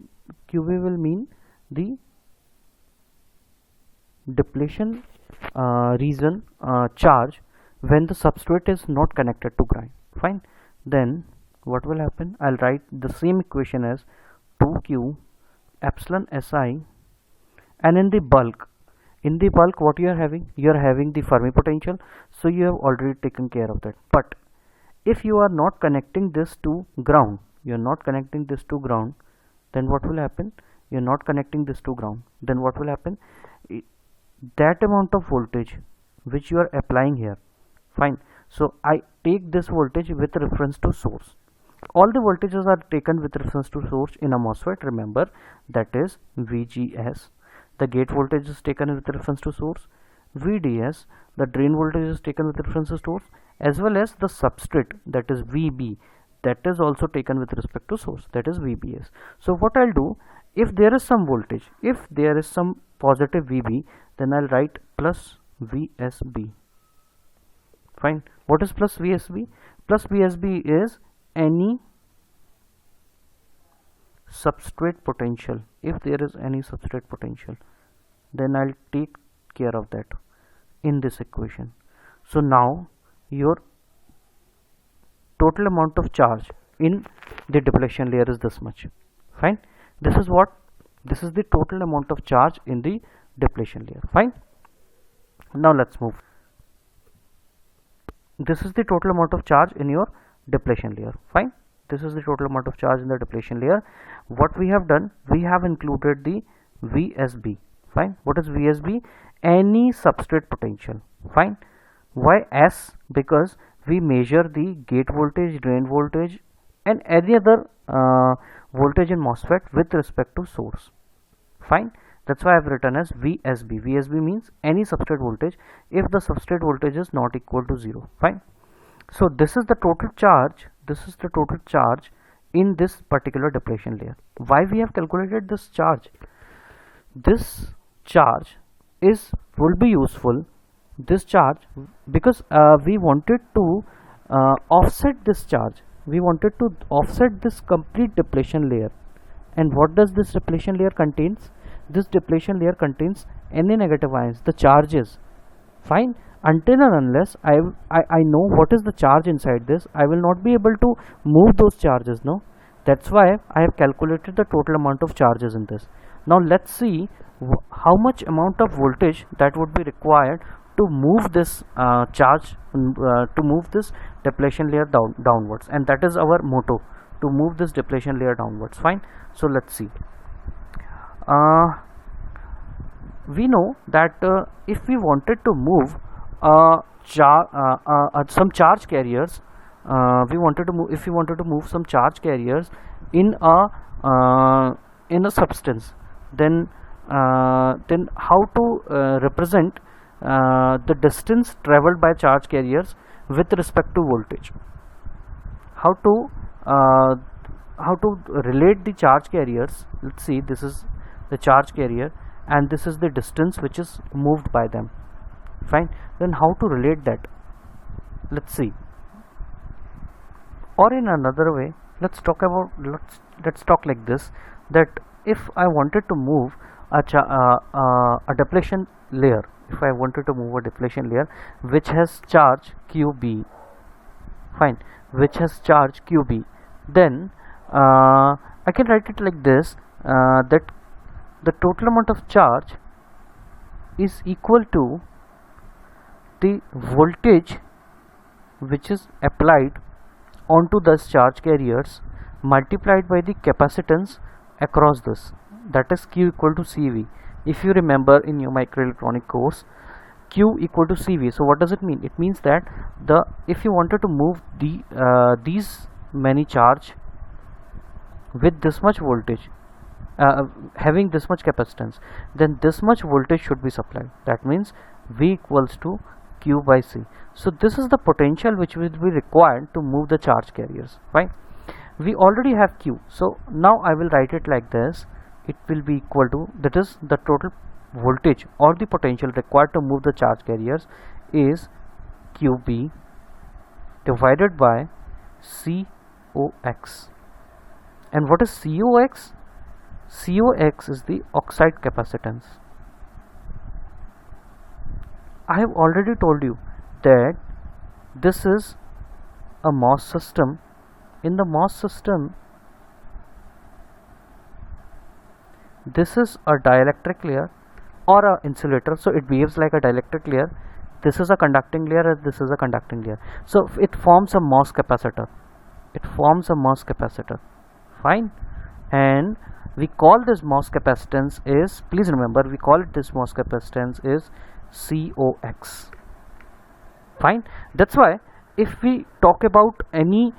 will mean the depletion region charge when the substrate is not connected to Fine. Then what will happen? I'll write the same equation as 2q epsilon Si, and in the bulk, what you are having? You are having the Fermi potential, so you have already taken care of that. But if you are not connecting this to ground, then what will happen? You are not connecting this to ground, then what will happen? That amount of voltage which you are applying here, fine, so I take this voltage with reference to source. All the voltages are taken with reference to source in a MOSFET, remember, that is VGS. The gate voltage is taken with reference to source. VDS, the drain voltage is taken with reference to source, as well as the substrate, that is VB, that is also taken with respect to source, that is VBS. So what I'll do, if there is some voltage, if there is some positive VB, then I'll write plus VSB. Fine. What is plus VSB? Plus VSB is any substrate potential. If there is any substrate potential, then I'll take care of that in this equation. So now your total amount of charge in the depletion layer is this much. Fine. This is what? This is the total amount of charge in the depletion layer. Fine. Now let's move. This is the total amount of charge in your depletion layer. Fine. This is the total amount of charge in the depletion layer. What we have done, we have included the VSB. Fine. What is VSB? Any substrate potential. Fine. Why S? Because we measure the gate voltage, drain voltage, and any other voltage in MOSFET with respect to source. Fine. That's why I have written as VSB. VSB means any substrate voltage if the substrate voltage is not equal to 0. Fine. So this is the total charge. This is the total charge in this particular depletion layer. Why we have calculated this charge? This charge will be useful. This charge, because we wanted to offset this charge. We wanted to offset this complete depletion layer. And what does this depletion layer contains? This depletion layer contains any negative ions, the charges. Fine. Until and unless I know what is the charge inside this, I will not be able to move those charges. No, that's why I have calculated the total amount of charges in this. Now let's see how much amount of voltage that would be required to move this charge, to move this depletion layer downwards, and that is our motto, to move this depletion layer downwards. Fine. So let's see. We know that if we wanted to move some charge carriers, if we wanted to move some charge carriers in a substance, then how to represent the distance traveled by charge carriers with respect to voltage? How to relate the charge carriers? Let's see. This is the charge carrier, and this is the distance which is moved by them. Fine. Then how to relate that? Let's see. Or in another way, let's talk like this, that if I wanted to move a depletion layer, if I wanted to move a depletion layer which has charge QB, fine, which has charge QB, then I can write it like this, that the total amount of charge is equal to the voltage which is applied onto those charge carriers multiplied by the capacitance across this, that is Q equal to CV. If you remember in your microelectronic course, Q equal to CV. So what does it mean? It means that if you wanted to move these many charge with this much voltage, having this much capacitance, then this much voltage should be supplied. That means V equals to Q by C. So this is the potential which will be required to move the charge carriers. Right? We already have Q. So now I will write it like this. It will be equal to, that is the total voltage or the potential required to move the charge carriers is QB divided by COX. And what is COX? COX is the oxide capacitance. I have already told you that this is a MOS system, in the MOS system, this is a dielectric layer or a insulator, so it behaves like a dielectric layer. This is a conducting layer and this is a conducting layer, so it forms a MOS capacitor. It forms a MOS capacitor. Fine. And we call this MOS capacitance is, please remember, we call it this MOS capacitance is COX. Fine. That's why if we talk about any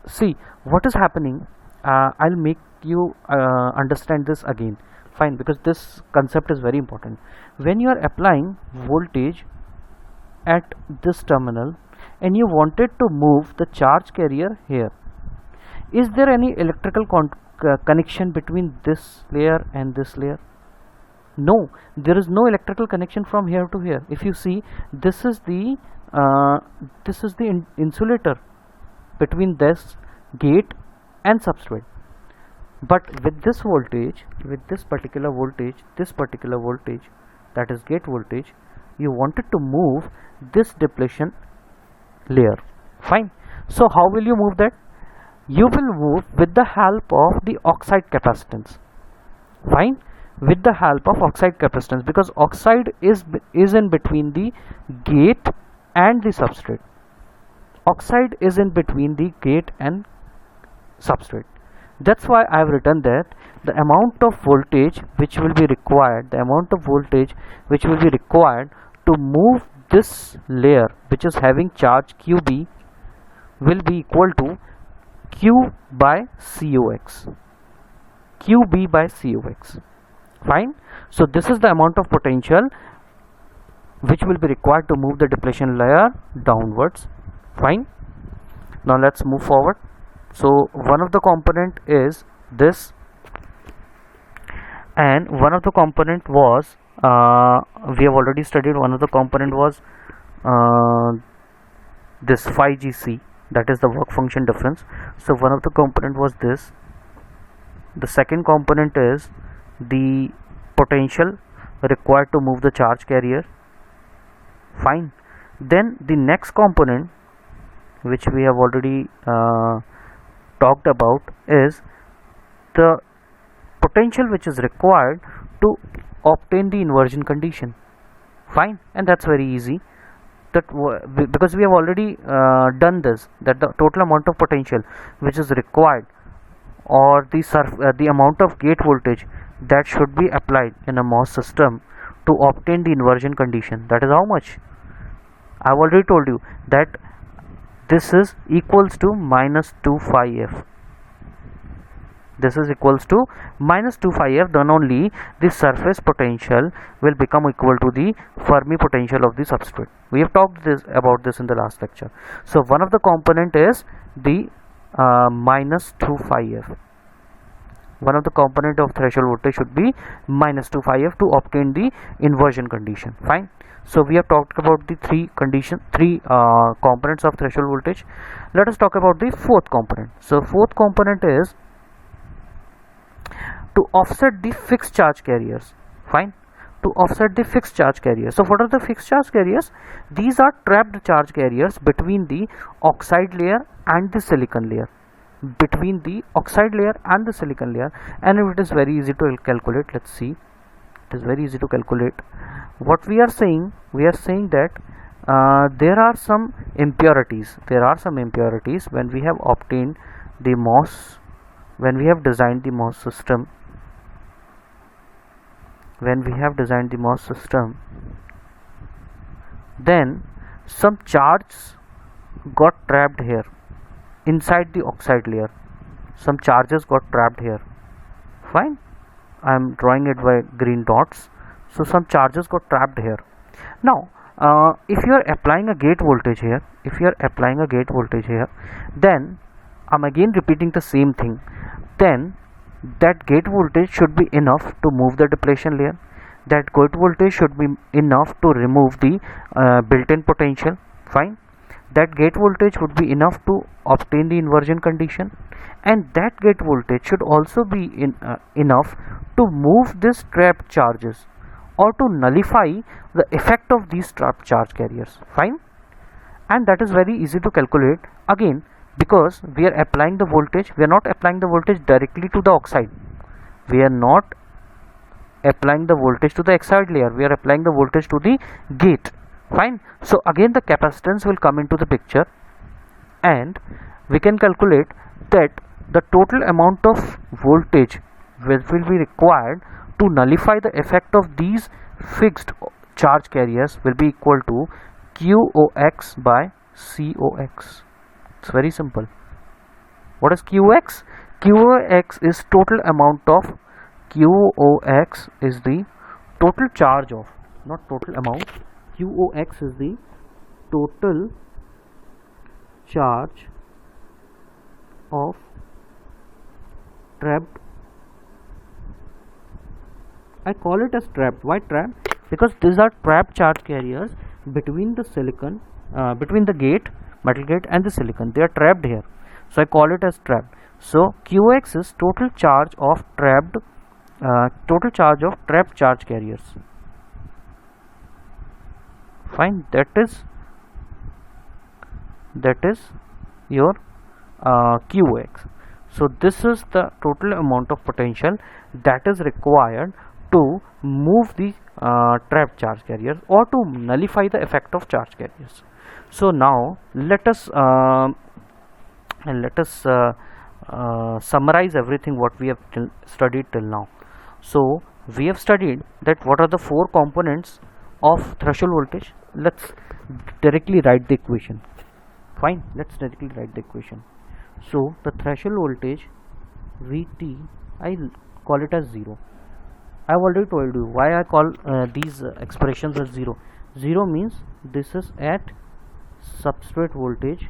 see what is happening, I'll make you understand this again. Fine, because this concept is very important. When you are applying voltage at this terminal and you wanted to move the charge carrier here, is there any electrical connection between this layer and this layer? No, there is no electrical connection from here to here. If you see, this is the insulator between this gate and substrate. But with this voltage, with this particular voltage, that is gate voltage, you wanted to move this depletion layer. Fine. So how will you move that? You will move with the help of the oxide capacitance. Fine. With the help of oxide capacitance, because oxide is in between the gate and the substrate. Oxide is in between the gate and substrate. That's why I have written that the amount of voltage which will be required, to move this layer which is having charge QB will be equal to Q by COX. QB by COX. Fine. So this is the amount of potential which will be required to move the depletion layer downwards. Fine. Now let's move forward. So one of the component is this, and one of the component was we have already studied. One of the component was this phi GC, that is the work function difference. So one of the component was this. The second component is the potential required to move the charge carrier. Fine. Then the next component, which we have already talked about, is the potential which is required to obtain the inversion condition. Fine. And that's very easy, that because we have already done this, that the total amount of potential which is required, or the amount of gate voltage that should be applied in a MOS system to obtain the inversion condition, that is how much? I have already told you that this is equals to minus 2 phi f. This is equals to minus 2 phi f. Then only the surface potential will become equal to the Fermi potential of the substrate. We have talked about this in the last lecture. So one of the component is the minus 2 phi f. One of the component of threshold voltage should be minus 2 phi f to obtain the inversion condition. Fine. So we have talked about the three components of threshold voltage. Let us talk about the fourth component. So fourth component is to offset the fixed charge carriers. Fine. To offset the fixed charge carriers. So what are the fixed charge carriers? These are trapped charge carriers between the oxide layer and the silicon layer. Between the oxide layer and the silicon layer, and it is very easy to calculate. Let's see. It is very easy to calculate. What we are saying that there are some impurities. There are some impurities when we have obtained the MOS, when we have designed the MOS system. Then some charge got trapped here inside the oxide layer. Some charges got trapped here. Fine. I am drawing it by green dots. So some charges got trapped here. Now if you are applying a gate voltage here, then I'm again repeating the same thing. Then that gate voltage should be enough to move the depletion layer. That gate voltage should be enough to remove the built-in potential. Fine. That gate voltage would be enough to obtain the inversion condition, and that gate voltage should also be enough to move these trapped charges or to nullify the effect of these trapped charge carriers. Fine. and that is very easy to calculate. Again, because we are applying the voltage, we are not applying the voltage directly to the oxide, we are not applying the voltage to the oxide layer, we are applying the voltage to the gate. Fine. So again the capacitance will come into the picture, and we can calculate that the total amount of voltage which will be required to nullify the effect of these fixed charge carriers will be equal to QOX by COX. It's very simple. What is QOX? QOX is total amount of, QOX is the total charge of, not total amount, QOX is the total charge of trapped. I call it as trapped. Why trapped? Because these are trapped charge carriers between the silicon, between the gate, metal gate and the silicon. They are trapped here, so I call it as trapped. So QX is total charge of trapped, trapped charge carriers. Fine. That is your QX. So this is the total amount of potential that is required to move the trapped charge carriers or to nullify the effect of charge carriers. So now let us summarize everything what we have studied till now. So we have studied that what are the four components of threshold voltage. Let's directly write the equation. Fine, let's directly write the equation. So the threshold voltage Vt, I call it as 0. I have already told you why I call these expressions as 0. 0 means this is at substrate voltage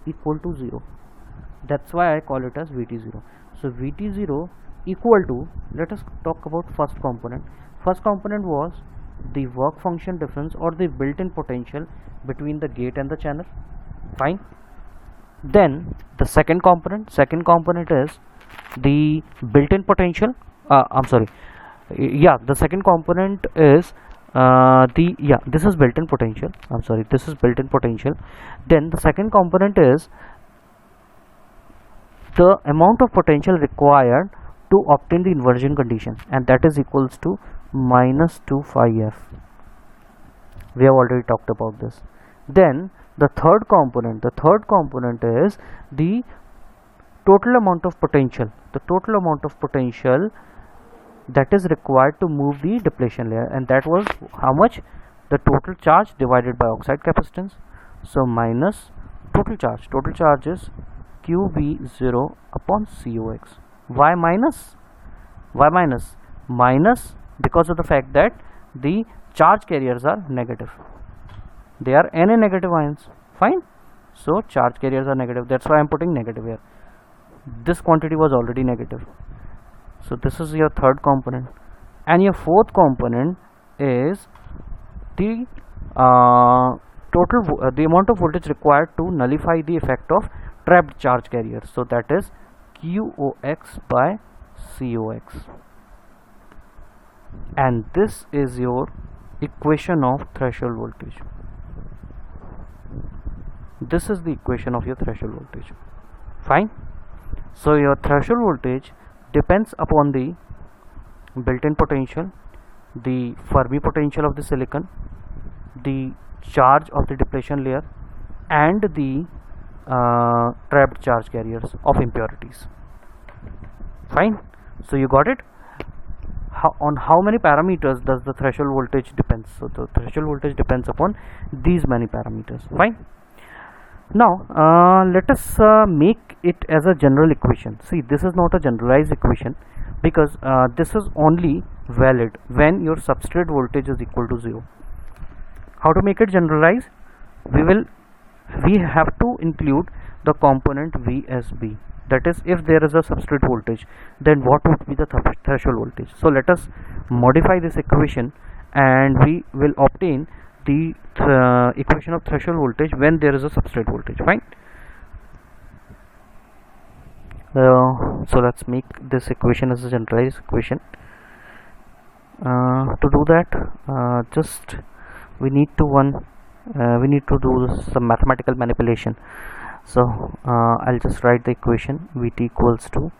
equal to 0. That's why I call it as Vt0. So Vt0 equal to, let us talk about first component. First component was the work function difference or the built-in potential between the gate and the channel. Fine. Then the second component is the built-in potential. The second component is this is built-in potential. This is built-in potential. Then the second component is the amount of potential required to obtain the inversion condition, and that is equals to minus 2 phi f. We have already talked about this. Then the third component is the total amount of potential, that is required to move the depletion layer, and that was how much? The total charge divided by oxide capacitance. So minus total charge is QB0 upon COX. Why minus? Minus because of the fact that the charge carriers are negative. They are Na negative ions. Fine. So charge carriers are negative. That's why I am putting negative here. This quantity was already negative. So this is your third component. And your fourth component is the the amount of voltage required to nullify the effect of trapped charge carriers. So that is QOX by COX. And this is your equation of threshold voltage. This is the equation of your threshold voltage. Fine. So your threshold voltage depends upon the built-in potential, the Fermi potential of the silicon, the charge of the depletion layer, and the trapped charge carriers of impurities. Fine. So you got it. On how many parameters does the threshold voltage depends? So the threshold voltage depends upon these many parameters. Fine. Now let us make it as a general equation. See, this is not a generalized equation because this is only valid when your substrate voltage is equal to 0. How to make it generalized? We have to include the component VSB. That is, if there is a substrate voltage, then what would be the threshold voltage? So let us modify this equation and we will obtain the equation of threshold voltage when there is a substrate voltage. Fine. So let's make this equation as a generalized equation. To do that, just we need to do some mathematical manipulation. So I'll just write the equation Vt equals to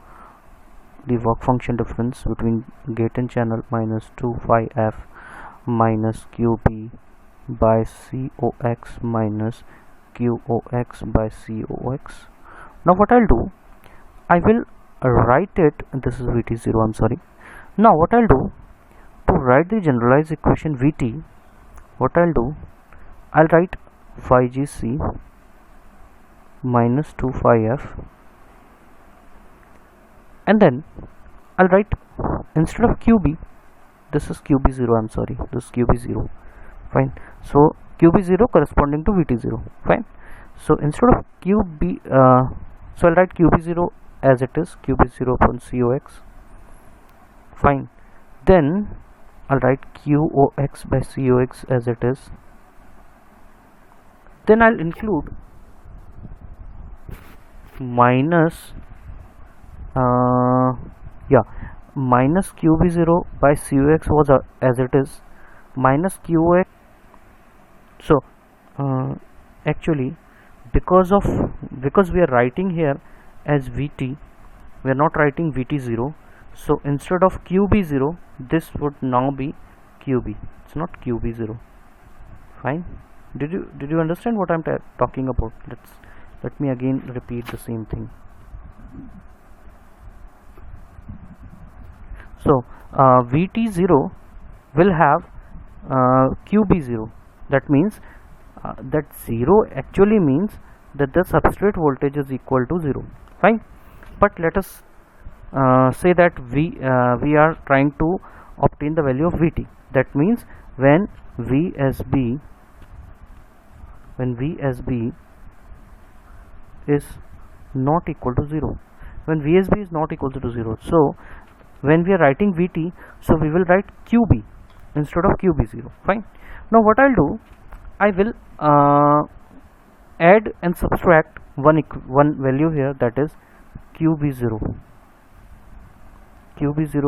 the work function difference between gate and channel minus 2 phi f minus qb by cox minus qox by cox. Now what I'll do, I will write it, this is Vt0, I'm sorry. Now what I'll do, to write the generalized equation Vt, what I'll do, I'll write phi gc minus 2 phi f, and then I'll write, instead of qb, this is qb0, I'm sorry, this is qb0, fine. So qb0 corresponding to Vt0, fine. So instead of qb, so I'll write qb0 as it is, qb0 upon cox, fine. Then I'll write qox by cox as it is. Then I'll include minus minus qb0 by cox was as it is, minus qox. So actually because we are writing here as Vt, we are not writing Vt0, so instead of qb0 this would now be qb, it's not qb0, fine. Did you understand what I'm talking about? Let me again repeat the same thing. So Vt0 will have qb0, that means that 0 actually means that the substrate voltage is equal to 0, fine. But let us say that we are trying to obtain the value of Vt, that means when VSB is not equal to 0, when VSB is not equal to 0, so when we are writing Vt, so we will write qb instead of qb0, fine. Now what I'll do, I will add and subtract one value here, that is qb0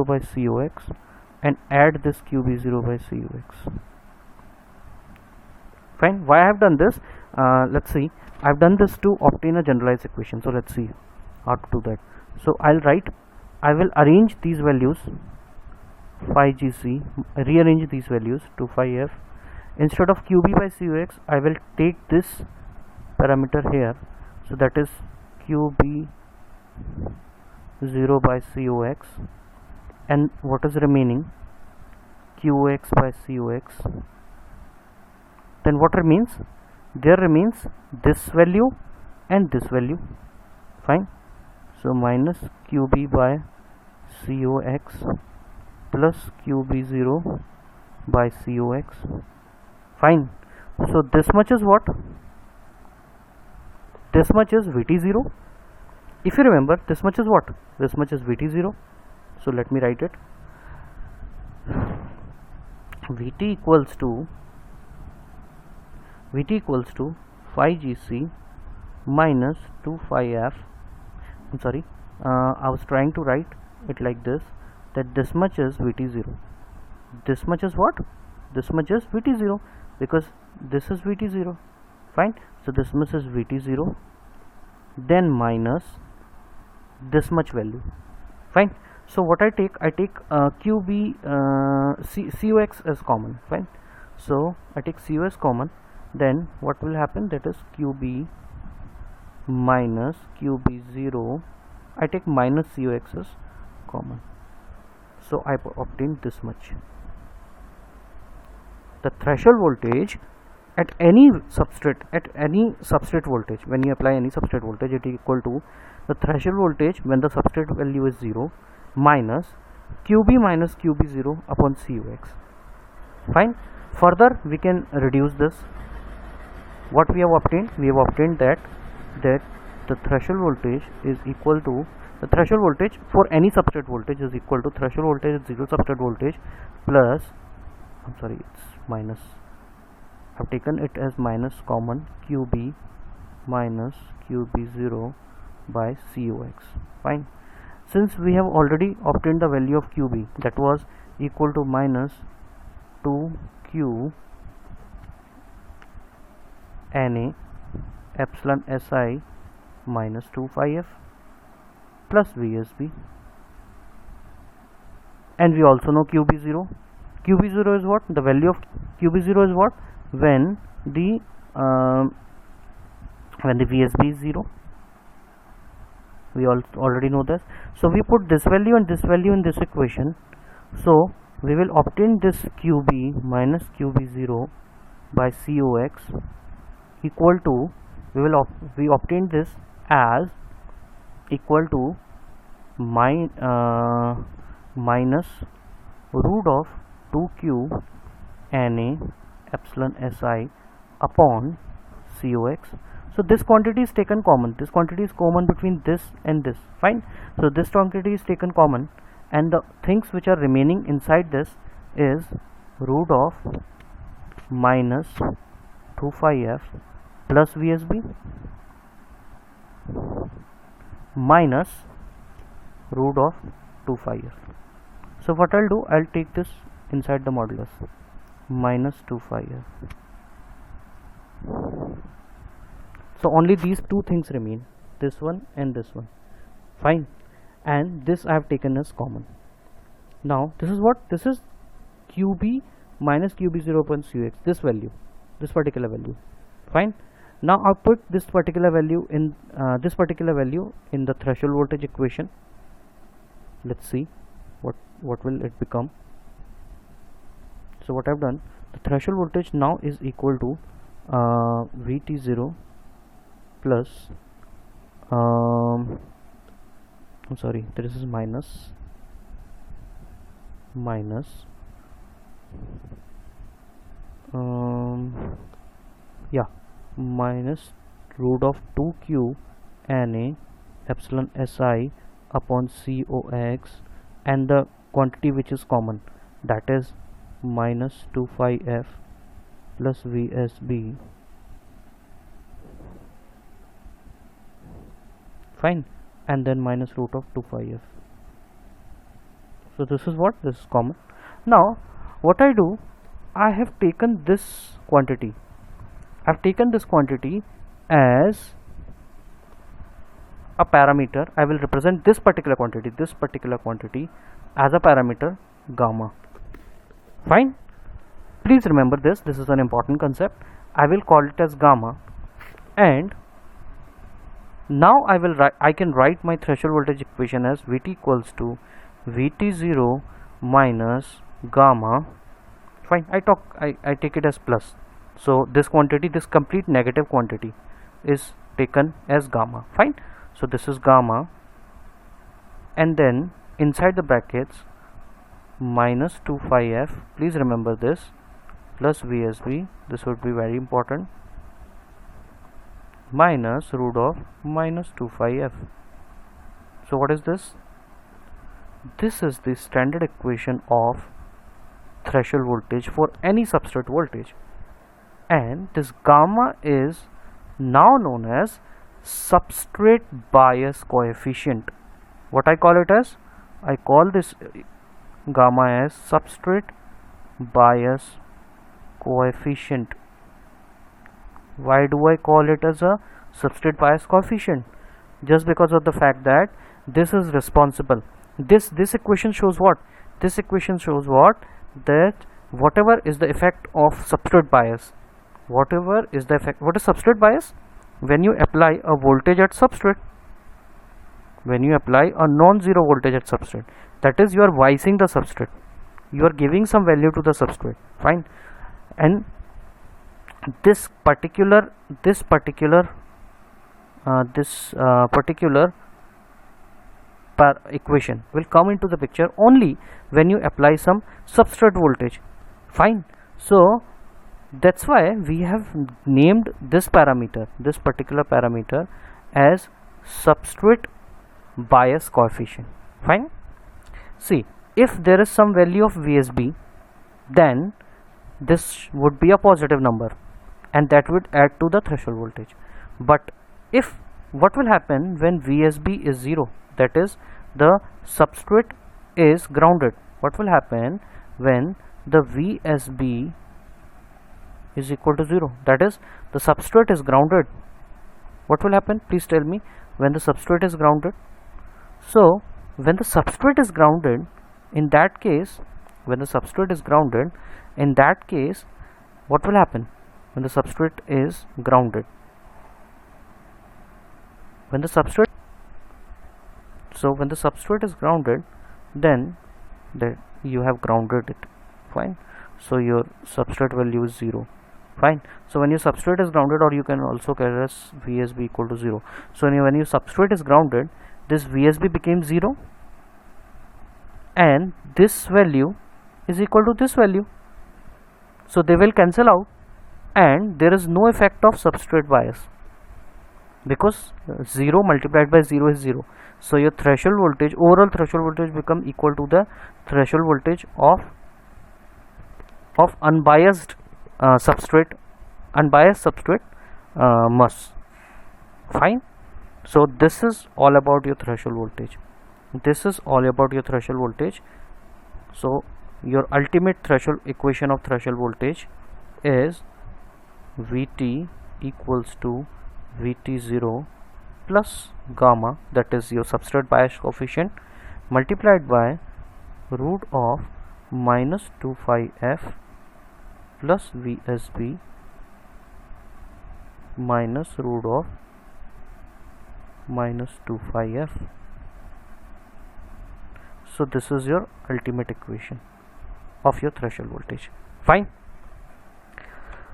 by cox, and add this qb0 by cox, fine. Why I have done this? Let's see, I've done this to obtain a generalized equation, so let's see how to do that. So I will arrange these values, phi gc, rearrange these values to phi f. Instead of qb by cox, I will take this parameter here, so that is qb0 by cox, and what is remaining, qox by cox. Then what remains? There remains this value and this value, fine. So minus qb by cox plus qb0 by cox, fine. So this much is what? This much is Vt0. If you remember, this much is what? This much is Vt0. So let me write it. Vt equals to phi gc minus 2 phi f. I'm sorry, I was trying to write it like this, that this much is Vt0. This much is what? This much is Vt0, because this is Vt0, fine. So this much is Vt0, then minus this much value, fine. So what I take qb cox as common, fine. So I take cox common, then what will happen, that is qb minus qb0, I take minus cox as common, so I obtain this much. The threshold voltage at any substrate voltage, when you apply any substrate voltage, it is equal to the threshold voltage when the substrate value is 0 minus qb minus qb0 upon cox, fine. Further we can reduce this. What we have obtained? We have obtained that the threshold voltage is equal to, the threshold voltage for any substrate voltage is equal to threshold voltage is 0 substrate voltage plus, I'm sorry, it's minus, I've taken it as minus common, qb minus qb0 by cox, fine. since we have already obtained the value of QB, that was equal to minus 2Q Na epsilon Si minus 2 phi f plus VSB, and we also know QB0. QB0 is what? The value of QB0 is what? When the VSB is 0. We already know this. So we put this value and this value in this equation. So we will obtain this QB minus QB0 by COX equal to, we obtain this as equal to minus root of 2Q Na epsilon Si upon COX. So this quantity is taken common. This quantity is common between this and this. Fine. So this quantity is taken common, and the things which are remaining inside this is root of minus 2 phi f plus VSB minus root of 2 phi f. So what I'll do, I'll take this inside the modulus, minus 2 phi f. So only these two things remain, this one and this one. Fine. And this I have taken as common. Now this is what? This is QB minus QB0 upon COX, this value, this particular value. Fine. Now I'll put this particular value in the threshold voltage equation. Let's see what will it become. So what I've done, the threshold voltage now is equal to VT0 plus I'm sorry, this is minus root of 2Q Na epsilon Si upon COX, and the quantity which is common, that is minus 2 phi f plus VSB. Fine. And then minus root of 2 phi f. So this is what? This is common. Now what I do, I have taken this quantity. I have taken this quantity as a parameter. I will represent this particular quantity as a parameter gamma. Fine. Please remember this. This is an important concept. I will call it as gamma, and now I can write my threshold voltage equation as Vt equals to Vt0 minus gamma. Fine. I take it as plus. So this quantity, this complete negative quantity, is taken as gamma. Fine. So this is gamma, and then inside the brackets minus 2 phi f, please remember this, plus VSB, this would be very important, minus root of minus 2 phi f. So what is this? This is the standard equation of threshold voltage for any substrate voltage, and this gamma is now known as substrate bias coefficient. What I call it as? I call this gamma as substrate bias coefficient. Why do I call it as a substrate bias coefficient? Just because of the fact that this is responsible. This equation shows what? This equation shows what? That whatever is the effect of substrate bias, whatever is the effect. What is substrate bias? When you apply a voltage at substrate, when you apply a non-zero voltage at substrate, that is, you are biasing the substrate, you are giving some value to the substrate. Fine. And this particular equation will come into the picture only when you apply some substrate voltage. Fine. So that's why we have named this parameter, this particular parameter, as substrate bias coefficient. Fine. See, if there is some value of VSB, then this would be a positive number, and that would add to the threshold voltage. But if, what will happen when VSB is 0, that is the substrate is grounded. What will happen when the VSB is equal to 0? That is, the substrate is grounded. What will happen? Please tell me. When the substrate is grounded, so when the substrate is grounded, in that case, when the substrate is grounded, in that case, what will happen when the substrate is grounded? When the substrate, so when the substrate is grounded, then that you have grounded it. Fine. So your substrate value is 0. Fine. So when your substrate is grounded, or you can also carry as VSB equal to 0. So when your substrate is grounded, this VSB became 0, and this value is equal to this value. So they will cancel out, and there is no effect of substrate bias, because 0 multiplied by 0 is 0. So your threshold voltage, overall threshold voltage, become equal to the threshold voltage of unbiased substrate, MOS. Fine. So this is all about your threshold voltage. This is all about your threshold voltage. So your ultimate threshold equation of threshold voltage is Vt equals to Vt0 plus gamma, that is your substrate bias coefficient, multiplied by root of minus 2 phi f plus VSB minus root of minus 2 phi f. So this is your ultimate equation of your threshold voltage. Fine.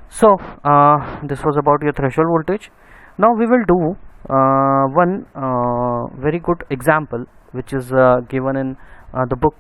So this was about your threshold voltage. Now we will do one very good example, which is given in the book